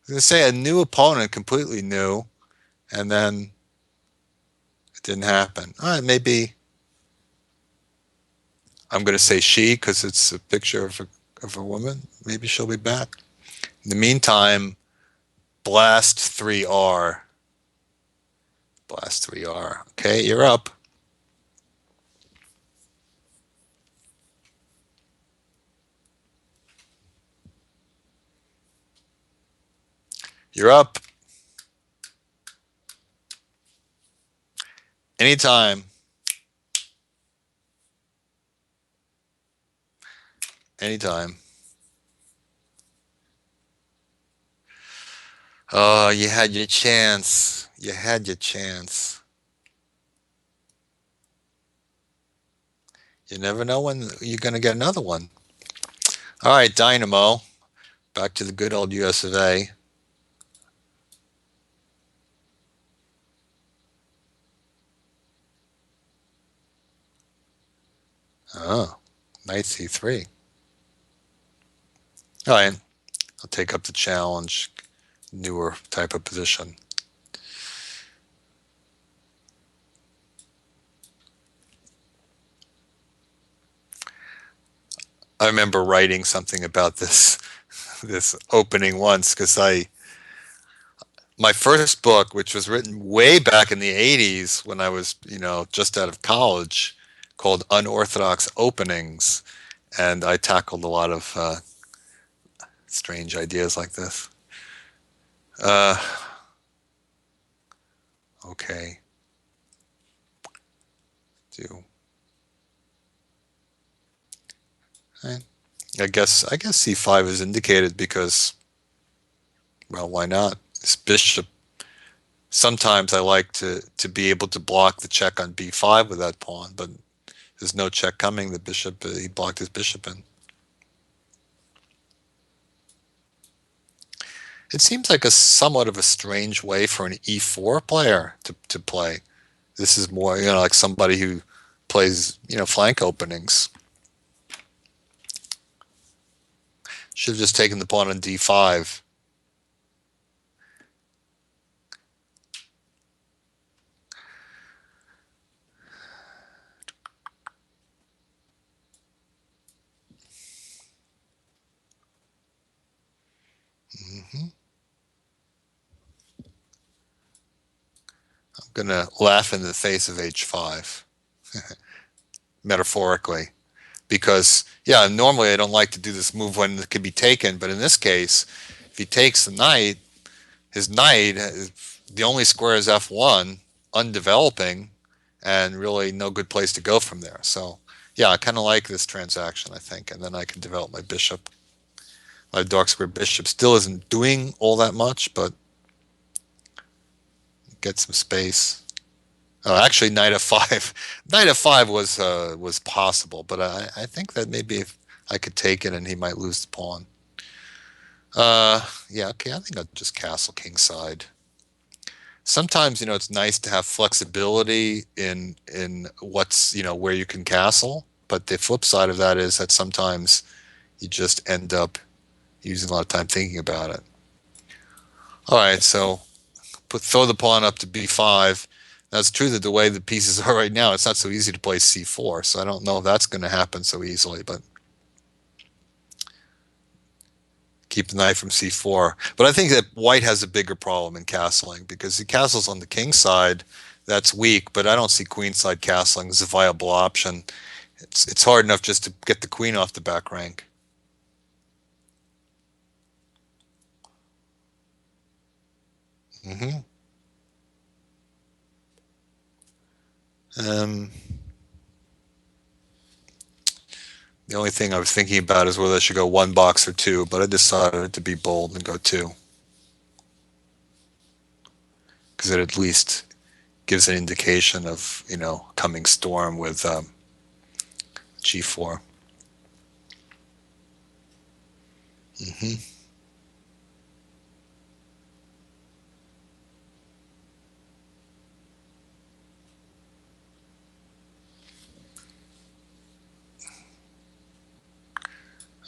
was gonna say a new opponent, completely new, and then it didn't happen. All right, maybe I'm gonna say she, because it's a picture of a woman. Maybe she'll be back. In the meantime, blast 3R. Blast 3R. Okay, you're up. You're up. Anytime. Anytime. Oh, you had your chance. You had your chance. You never know when you're going to get another one. All right, Dynamo. Back to the good old US of A. Oh, knight C3. All right, I'll take up the challenge. Newer type of position. I remember writing something about this opening once because I my first book, which was written way back in the 80s when I was, just out of college, called Unorthodox Openings, and I tackled a lot of strange ideas like this. Uh, okay, do I, I guess C5 is indicated because, well, why not? This bishop. Sometimes I like to be able to block the check on B5 with that pawn, but there's no check coming. The bishop, he blocked his bishop in. It seems like a somewhat of a strange way for an E4 player to play. This is more, like somebody who plays, flank openings. Should have just taken the pawn on D5. I'm going to laugh in the face of H5, metaphorically, because, yeah, normally I don't like to do this move when it can be taken, but in this case, if he takes the knight, his knight, the only square is F1, undeveloping, and really no good place to go from there. So, yeah, I kind of like this transaction, I think, and then I can develop my bishop. My dark square bishop still isn't doing all that much, but get some space. Actually, knight f5. Knight f5 was possible, but I think that maybe if I could take it and he might lose the pawn. Yeah, okay, I think I'll just castle kingside. Sometimes, it's nice to have flexibility in what's, where you can castle, but the flip side of that is that sometimes you just end up using a lot of time thinking about it. All right, so throw the pawn up to b5. Now it's true that the way the pieces are right now, it's not so easy to play c4, so I don't know if that's going to happen so easily, but keep the knight from c4. But I think that white has a bigger problem in castling because he castles on the king side. That's weak, but I don't see queenside castling as a viable option. It's hard enough just to get the queen off the back rank. hmm Um, the only thing I was thinking about is whether I should go one box or two, but I decided to be bold and go two because it at least gives an indication of coming storm with g4. hmm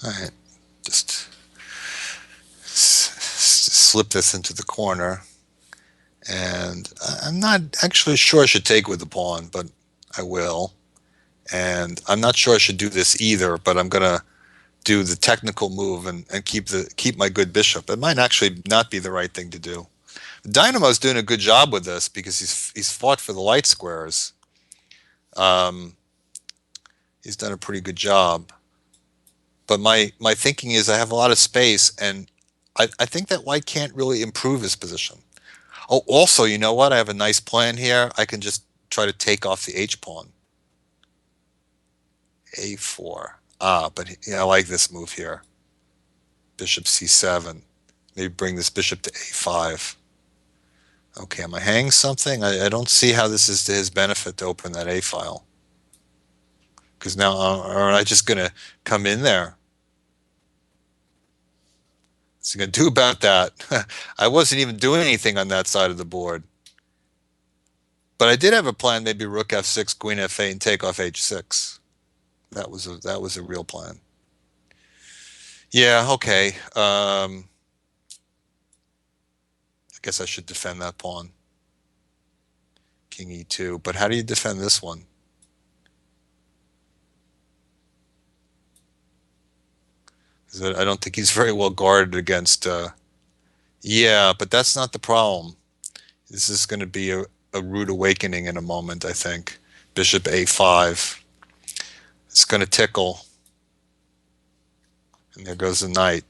All right, just slip this into the corner, and I'm not actually sure I should take with the pawn, but I will. And I'm not sure I should do this either, but I'm gonna do the technical move and keep my good bishop. It might actually not be the right thing to do. Dynamo's doing a good job with this because he's fought for the light squares. Um, he's done a pretty good job. But my thinking is I have a lot of space, and I think that white can't really improve his position. Oh, also, you know what? I have a nice plan here. I can just try to take off the H pawn. A4. But yeah, I like this move here. Bishop C7. Maybe bring this bishop to a5. Okay, am I hanging something? I don't see how this is to his benefit to open that a file. Because now, aren't I just going to come in there? What's he going to do about that? I wasn't even doing anything on that side of the board. But I did have a plan, maybe rook f6, queen f8, and take off h6. That was a real plan. Yeah, okay. I guess I should defend that pawn. King e2. But how do you defend this one? 'Cause I don't think he's very well guarded against. Yeah, but that's not the problem. This is going to be a rude awakening in a moment, I think. Bishop a5. It's going to tickle. And there goes the knight.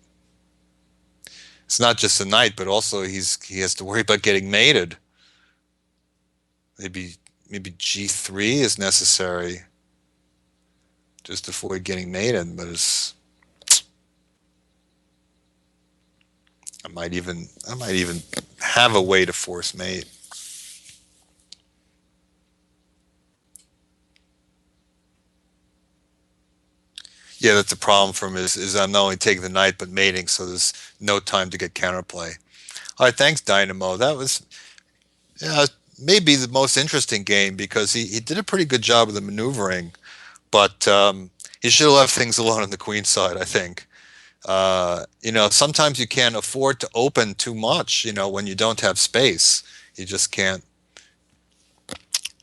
It's not just the knight, but also he has to worry about getting mated. Maybe g3 is necessary just to avoid getting mated, but I might even have a way to force mate. Yeah, that's the problem for him is I'm not only taking the knight but mating, so there's no time to get counterplay. All right, thanks, Dynamo. That was yeah, maybe the most interesting game because he did a pretty good job of the maneuvering, but he should have left things alone on the queen side, I think. Sometimes you can't afford to open too much, when you don't have space. You just can't,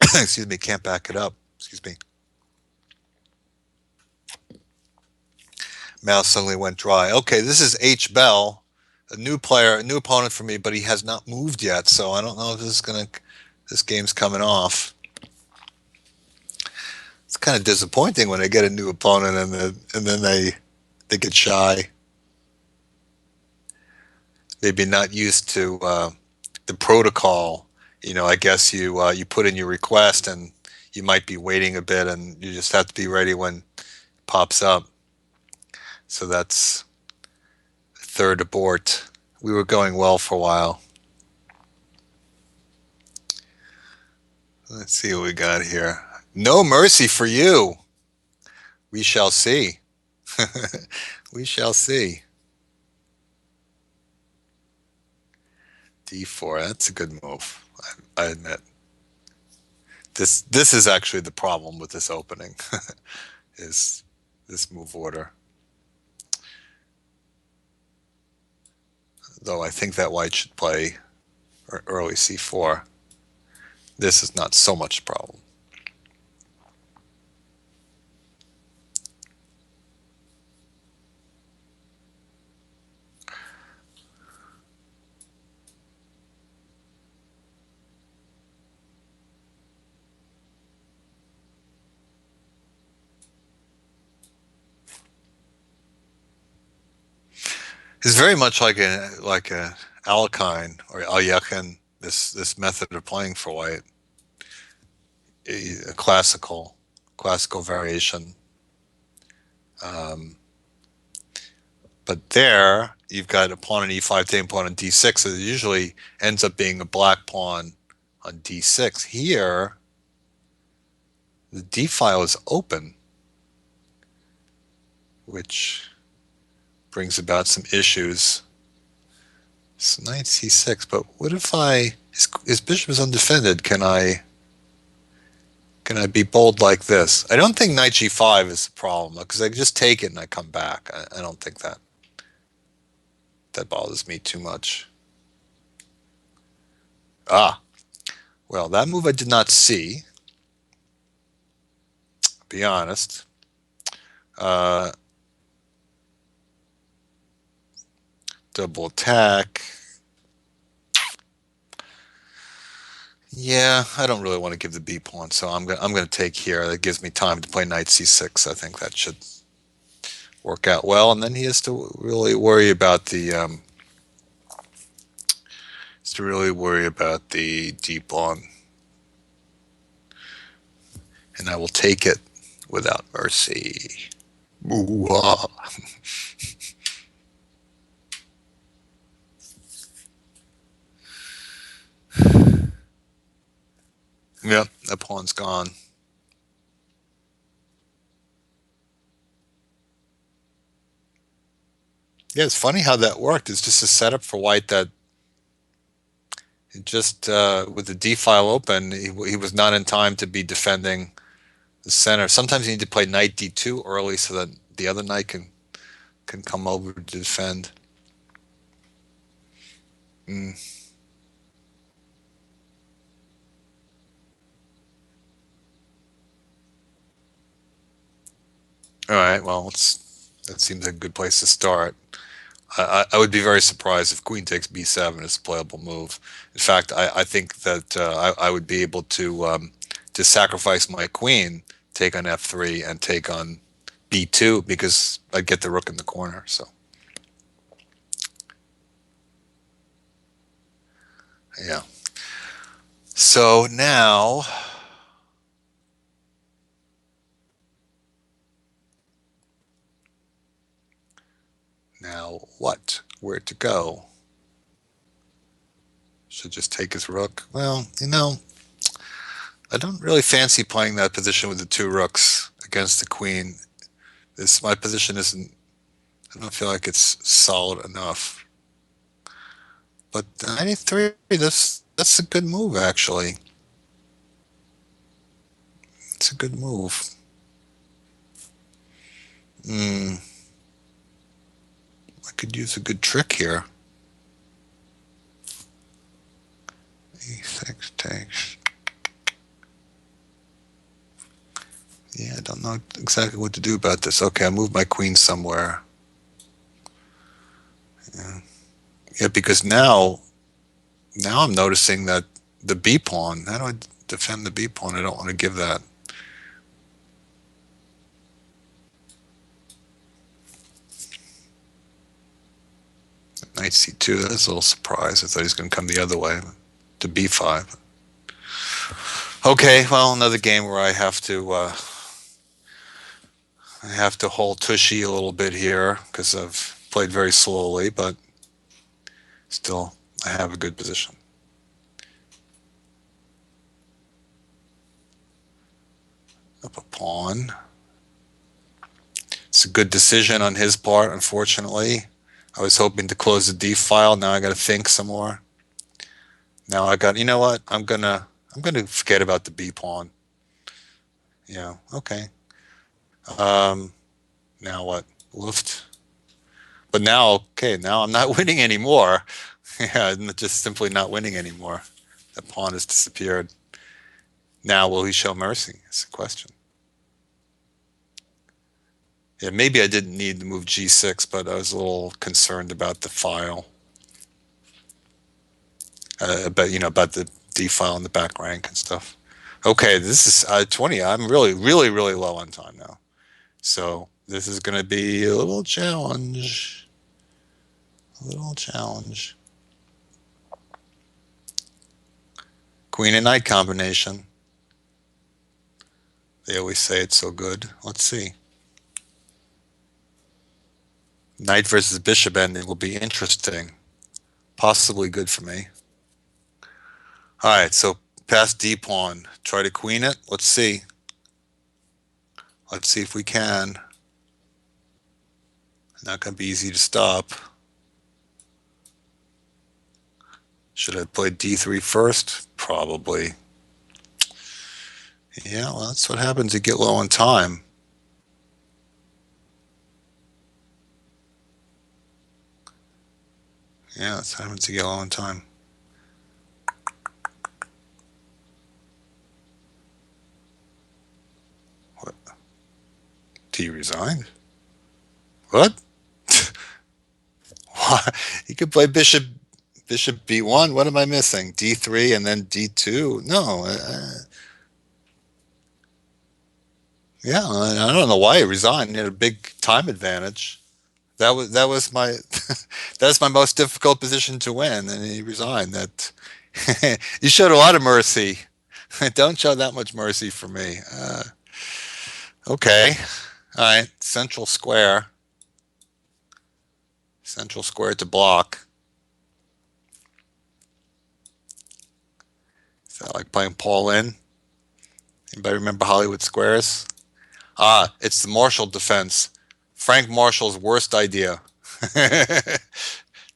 excuse me, can't back it up. Excuse me. Mouse suddenly went dry. Okay, this is H. Bell, a new player, a new opponent for me, but he has not moved yet, so I don't know if this game's coming off. It's kind of disappointing when they get a new opponent and then they get shy. Maybe not used to the protocol. I guess you put in your request and you might be waiting a bit, and you just have to be ready when it pops up. So that's third abort. We were going well for a while. Let's see what we got here. No mercy for you. We shall see. We shall see. D4. That's a good move. I admit. This is actually the problem with this opening. Is this move order. Though I think that white should play early c4. This is not so much a problem. It's very much like a Alekhine or Alekhine, this method of playing for white, a classical variation. But there you've got a pawn on e5 taking pawn on d6, so it usually ends up being a black pawn on d6. Here, the d file is open, which brings about some issues. So knight c6, but what if his bishop is undefended? Can I be bold like this? I don't think knight g5 is the problem because I just take it and I come back. I don't think that bothers me too much. Well, that move I did not see. To be honest. Double attack. Yeah, I don't really want to give the b pawn, so I'm gonna take here. That gives me time to play knight c6. I think that should work out well, and then he has to really worry about the d pawn, and I will take it without mercy. Yep, that pawn's gone. Yeah, it's funny how that worked. It's just a setup for white that just with the d file open, he was not in time to be defending the center. Sometimes you need to play knight d2 early so that the other knight can come over to defend. Mm. All right, well, that seems like a good place to start. I would be very surprised if queen takes b7 is a playable move. In fact, I think that I would be able to sacrifice my queen, take on f3, and take on b2 because I'd get the rook in the corner. So yeah. So now what? Where to go? Should just take his rook. Well, I don't really fancy playing that position with the two rooks against the queen. This my position isn't. I don't feel like it's solid enough. But 93, that's a good move actually. It's a good move. Hmm. I could use a good trick here. E6 takes. Yeah, I don't know exactly what to do about this. Okay, I'll move my queen somewhere. Yeah, yeah, because now I'm noticing that the b pawn. How do I defend the b pawn? I don't want to give that. Knight c2. That's a little surprise. I thought he was going to come the other way to b5. Okay, well, another game where I have to hold tushy a little bit here because I've played very slowly, but still I have a good position. Up a pawn. It's a good decision on his part, unfortunately. I was hoping to close the d file. Now I got to think some more. Now I got, you know what? I'm gonna forget about the b pawn. Yeah, okay. Um, now what? Luft. But now, okay, now I'm not winning anymore. Yeah, I'm just simply not winning anymore. That pawn has disappeared. Now, will he show mercy? Is the question. Yeah, maybe I didn't need to move g6, but I was a little concerned about the file. About about the d file in the back rank and stuff. Okay, this is 20. I'm really, really, really low on time now. So this is going to be a little challenge. A little challenge. Queen and knight combination. They always say it's so good. Let's see. Knight versus bishop ending will be interesting. Possibly good for me. All right, so past d pawn. Try to queen it. Let's see. Let's see if we can. Not going to be easy to stop. Should I play d3 first? Probably. Yeah, well, that's what happens. You get low on time. Yeah, that's what happens. You get low on time. What? He resigned? What? Why? You could play bishop b1. What am I missing? d3 and then d2? No. Yeah, I don't know why he resigned. He had a big time advantage. That was my that's my most difficult position to win, and he resigned. That you showed a lot of mercy. Don't show that much mercy for me. Okay, all right. Central square to block. Is that like playing Paul in? Anybody remember Hollywood Squares? Ah, it's the Marshall defense. Frank Marshall's worst idea.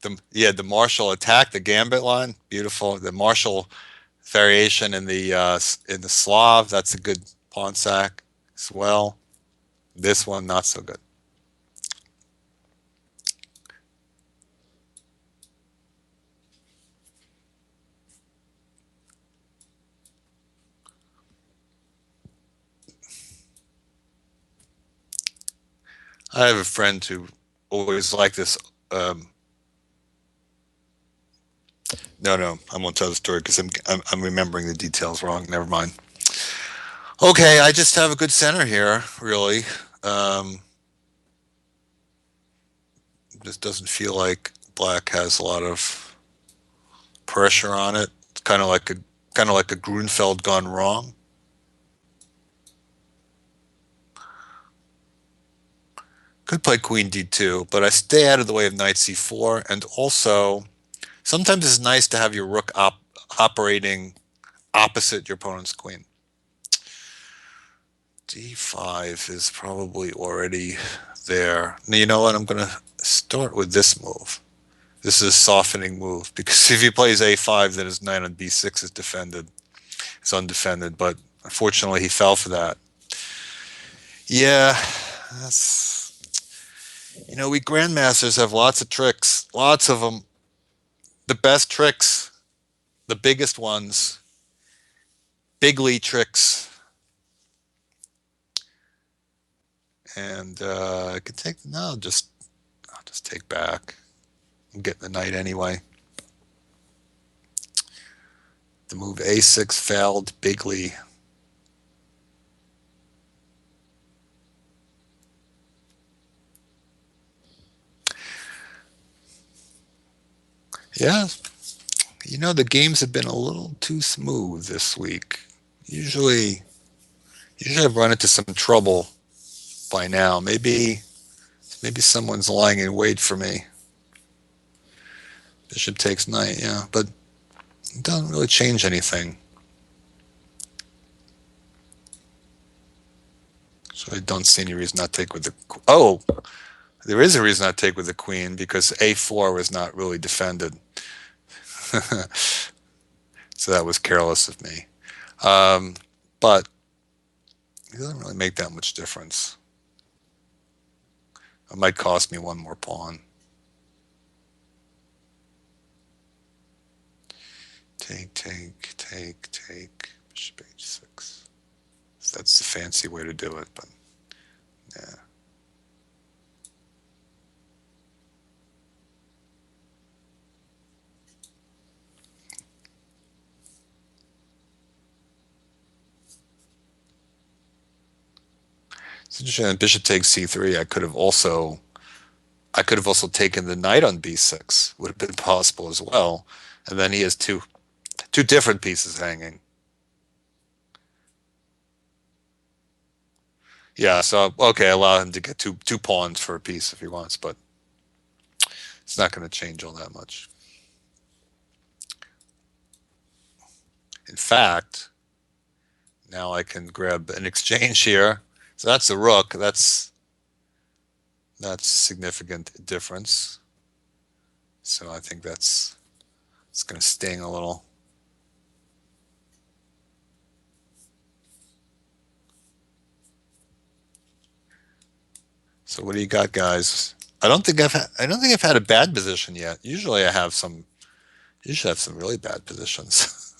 The Marshall attack, the Gambit line, beautiful. The Marshall variation in the Slav, that's a good pawn sack as well. This one not so good. I have a friend who always liked this. Um, no, no, I won't tell the story because I'm remembering the details wrong. Never mind. Okay, I just have a good center here, really. Um, just doesn't feel like black has a lot of pressure on it. It's kind of like a Grunfeld gone wrong. Could play queen d2, but I stay out of the way of knight c4, and also sometimes it's nice to have your rook operating opposite your opponent's queen. d5 is probably already there. Now, you know what? I'm going to start with this move. This is a softening move because if he plays a5, then his knight on b6 is defended. It's undefended, but unfortunately he fell for that. Yeah, that's we grandmasters have lots of tricks, lots of them. The best tricks, the biggest ones, bigly tricks, and I could take no, I'll just take back. I'm getting the knight anyway. The move a6 failed bigly. Yeah, the games have been a little too smooth this week. Usually, usually I've run into some trouble by now. Maybe someone's lying in wait for me. Bishop takes knight, yeah, but it doesn't really change anything. So I don't see any reason not to take with the. Oh, there is a reason not to take with the queen because a4 was not really defended. So that was careless of me. But it doesn't really make that much difference. It might cost me one more pawn. Take, take, take, take. Bishop h6. So that's the fancy way to do it, but yeah. It's interesting. Bishop takes c3. I could have also taken the knight on b6. Would have been possible as well. And then he has two different pieces hanging. Yeah, so okay, allow him to get two pawns for a piece if he wants, but it's not going to change all that much. In fact, now I can grab an exchange here. So that's a rook. That's significant difference. So I think it's going to sting a little. So what do you got, guys? I don't think I've had a bad position yet. Usually I have some. Usually I have some really bad positions.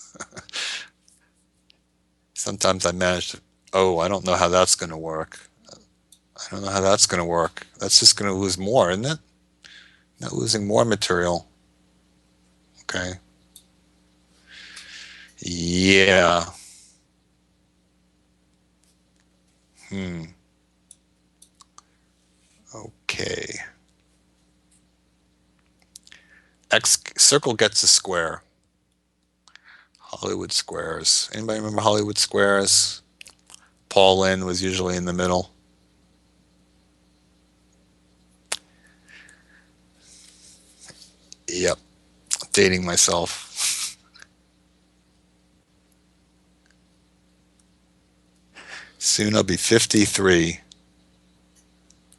Sometimes I manage to. Oh, I don't know how that's going to work. I don't know how that's going to work. That's just going to lose more, isn't it? Not losing more material. Okay. Yeah. Hmm. Okay. X circle gets a square. Hollywood squares. Anybody remember Hollywood squares? Paul Lynde was usually in the middle. Yep. Dating myself. Soon I'll be 53.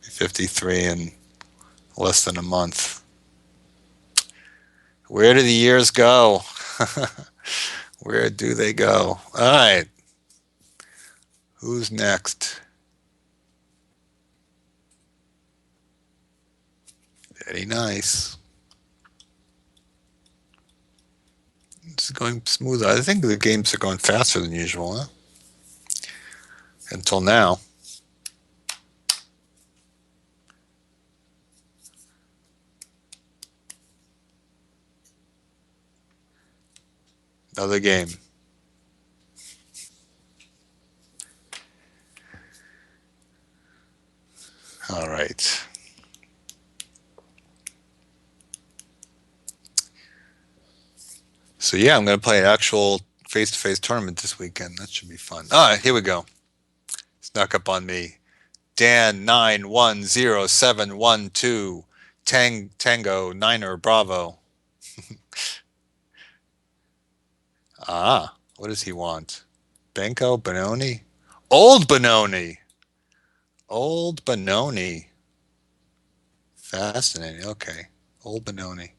53 in less than a month. Where do the years go? Where do they go? All right. Who's next? Very nice. It's going smoother. I think the games are going faster than usual, huh? Until now. Another game. All right. So yeah, I'm going to play an actual face-to-face tournament this weekend. That should be fun. All right, here we go. Snuck up on me. Dan 910712 Tango Niner Bravo. Ah, what does he want? Benko Benoni? Old Benoni. Old Benoni. Fascinating. Okay. Old Benoni.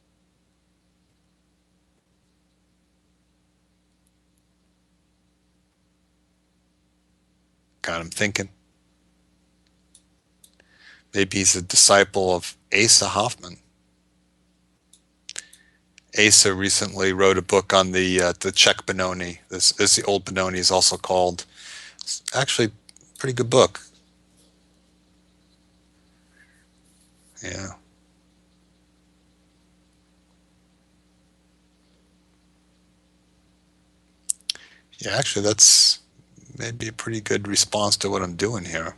Got him thinking. Maybe he's a disciple of Asa Hoffman. Asa recently wrote a book on the Czech Benoni. This is the old Benoni is also called. It's actually a pretty good book. Yeah. Yeah, actually that's maybe a pretty good response to what I'm doing here.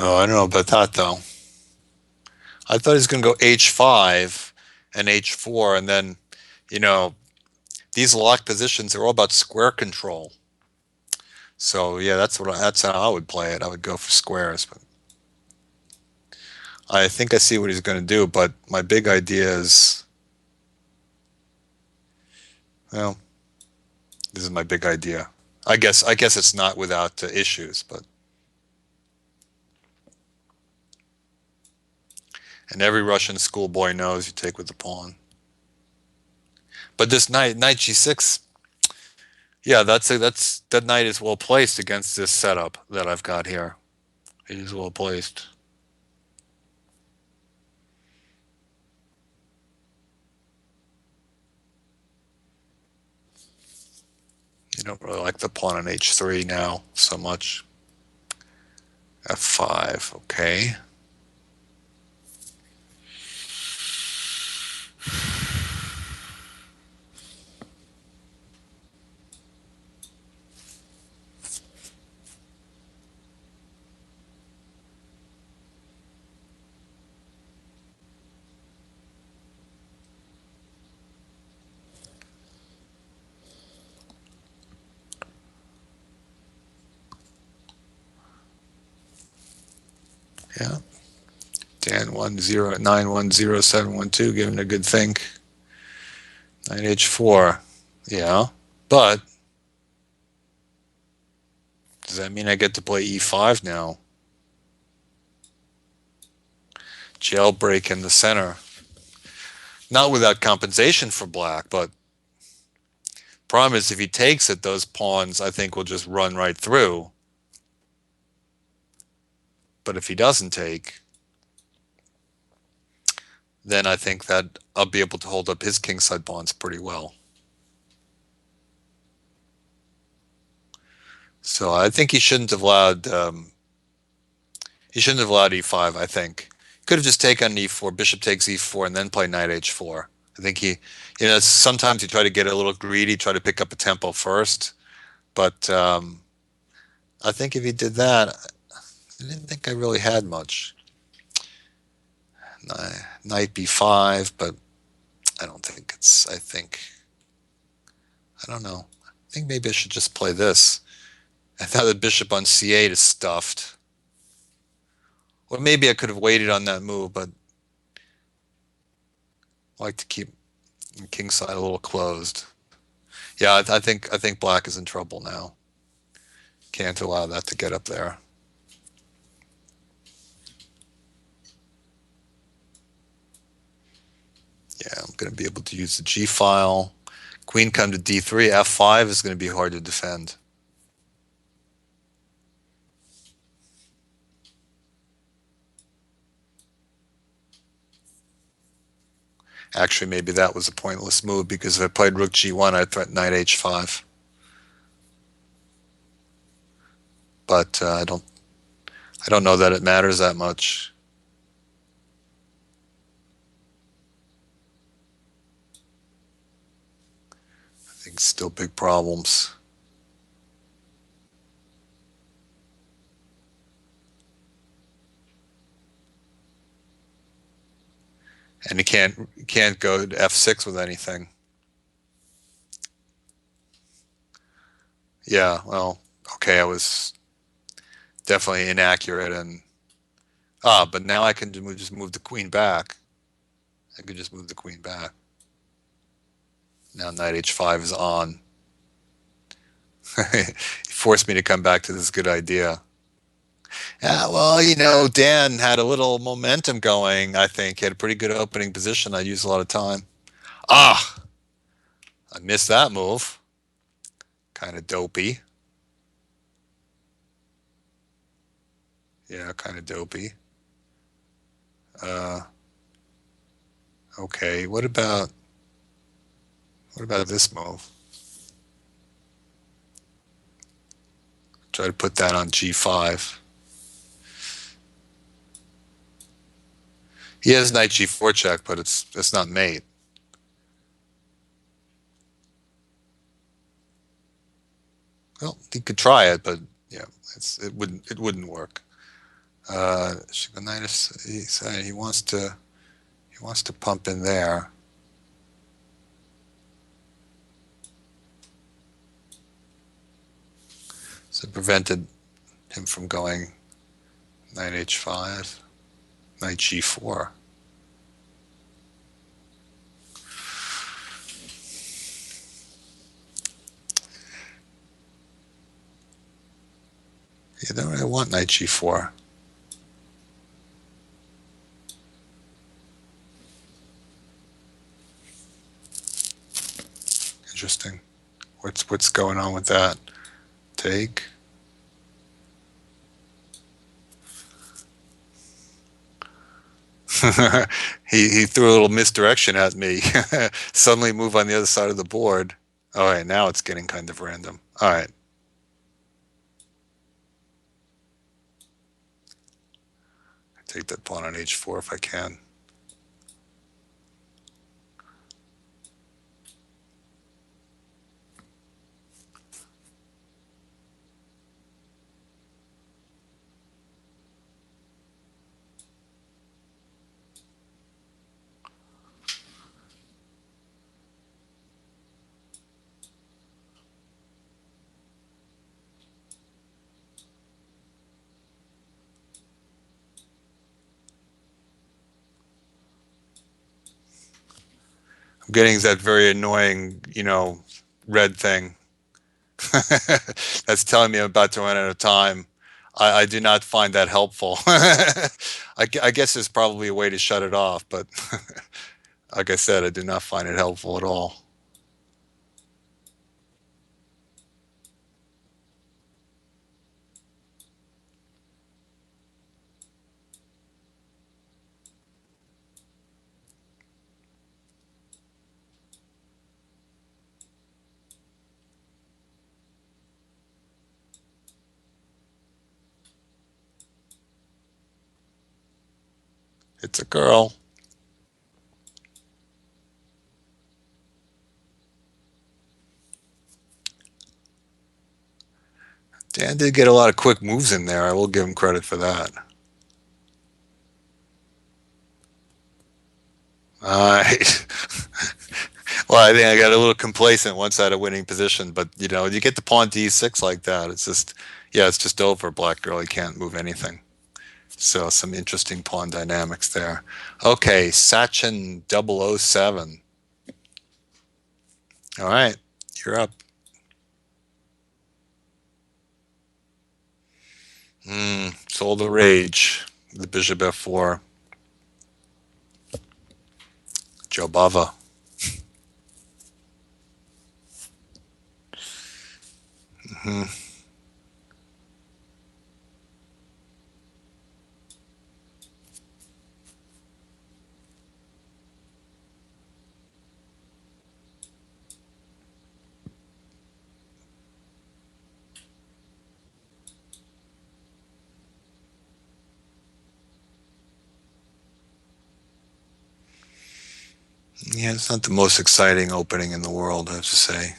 Oh, I don't know about that though. I thought he was going to go H5 and H4 and then, you know, these locked positions are all about square control. So yeah, that's how I would play it. I would go for squares, but I think I see what he's going to do. But my big idea is, well, this is my big idea. I guess it's not without issues, but and every Russian schoolboy knows you take with the pawn. But this knight G6, yeah, that knight is well placed against this setup that I've got here. It is well placed. You don't really like the pawn on H3 now so much. F5, okay. Yeah. Dan 109107112 giving a good think. Knight H4. Yeah. But does that mean I get to play E5 now? Jailbreak in the center. Not without compensation for black, but problem is if he takes it, those pawns I think will just run right through. But if he doesn't take, then I think that I'll be able to hold up his kingside pawns pretty well. So I think he shouldn't have allowed E5. I think could have just taken E4, bishop takes E4, and then play knight H4. I think sometimes you try to get a little greedy, try to pick up a tempo first, but I think if he did that, I didn't think I really had much. Knight B5, but I don't think it's. I don't know. I think maybe I should just play this. I thought the bishop on C8 is stuffed. Or maybe I could have waited on that move, but I like to keep the king side a little closed. Yeah, I think black is in trouble now. Can't allow that to get up there. Yeah, I'm going to be able to use the G file. Queen come to D3, F5 is going to be hard to defend. Actually, maybe that was a pointless move because if I played Rook G1, I'd threaten Knight H5. But I don't know that it matters that much. I think still big problems. And you can't go to F6 with anything. Yeah, well, okay, I was definitely inaccurate and but now I can just move the queen back. I could just move the queen back. Now knight h5 is on. He forced me to come back to this good idea. Yeah, well, Dan had a little momentum going, I think. He had a pretty good opening position. I used a lot of time. Ah, I missed that move. Kind of dopey. Yeah, kind of dopey. Uh, okay, what about this move? Try to put that on g5. He has knight g4 check, but it's not mate. Well, he could try it, but yeah, it wouldn't work. Knight he wants to pump in there. So it prevented him from going knight h5, knight g4. You don't really want knight g4. Interesting. What's going on with that? Take. he threw a little misdirection at me. Suddenly move on the other side of the board. All right, now it's getting kind of random. All right. Take that pawn on h4 if I can. I'm getting that very annoying, red thing. That's telling me I'm about to run out of time. I do not find that helpful. I guess there's probably a way to shut it off, but like I said, I do not find it helpful at all. It's a girl. Dan did get a lot of quick moves in there. I will give him credit for that. All right. Well, I think I got a little complacent once I had a winning position, but you get the pawn d6 like that. It's just, yeah, it's just over. Black girl, you can't move anything. So some interesting pawn dynamics there. Okay, Sachin 007. All right, you're up. Soul the Rage, the bishop f4, Jobava. Hmm. Yeah, it's not the most exciting opening in the world, I have to say.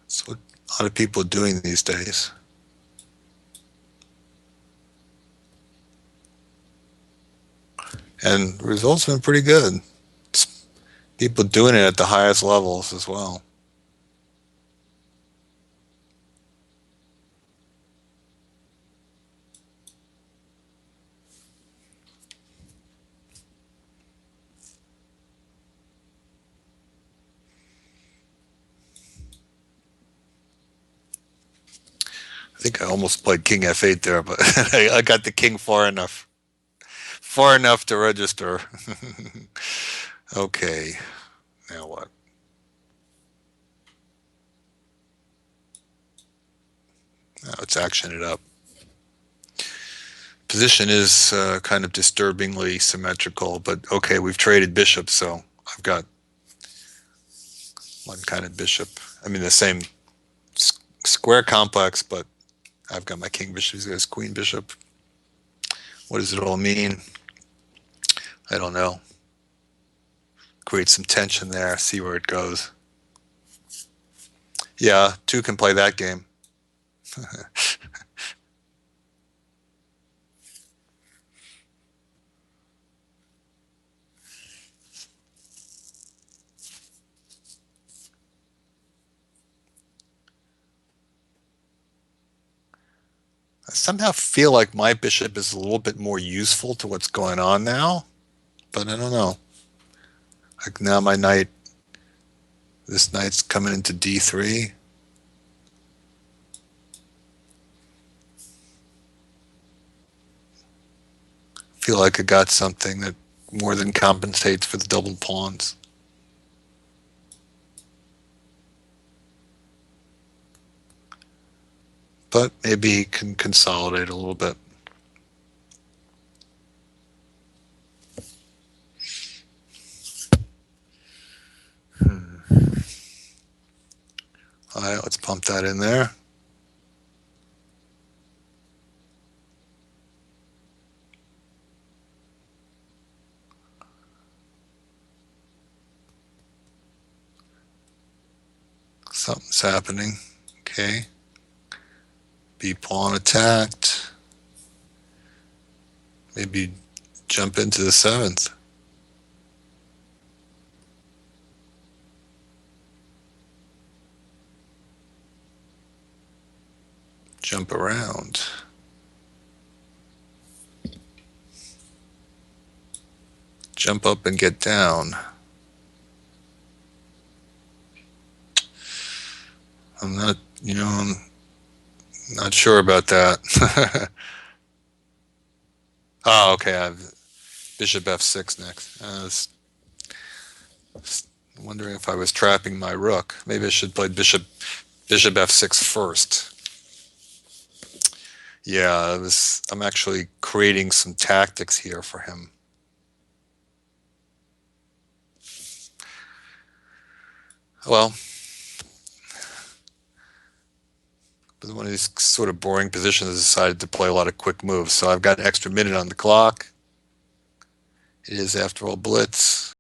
It's what a lot of people are doing these days. And the results have been pretty good. It's people doing it at the highest levels as well. I think I almost played King F8 there, but I got the king far enough to register. Okay, now what? Now let's action it up. Position is kind of disturbingly symmetrical, but okay, we've traded bishops, so I've got one kind of bishop. I mean, the same square complex, but I've got my king bishop, he's got his queen bishop. What does it all mean? I don't know. Create some tension there, see where it goes. Yeah, two can play that game. I somehow feel like my bishop is a little bit more useful to what's going on now, but I don't know. Like now my knight, this knight's coming into d3. Feel like I got something that more than compensates for the double pawns. But maybe he can consolidate a little bit. All right, let's pump that in there. Something's happening. Okay. B pawn attacked. Maybe jump into the seventh. Jump around. Jump up and get down. I'm not, I'm not sure about that. Oh, okay. I have bishop f6 next. I was wondering if I was trapping my rook. Maybe I should play bishop f6 first. Yeah, I'm actually creating some tactics here for him. Well, one of these sort of boring positions, I decided to play a lot of quick moves. So I've got an extra minute on the clock. It is, after all, Blitz.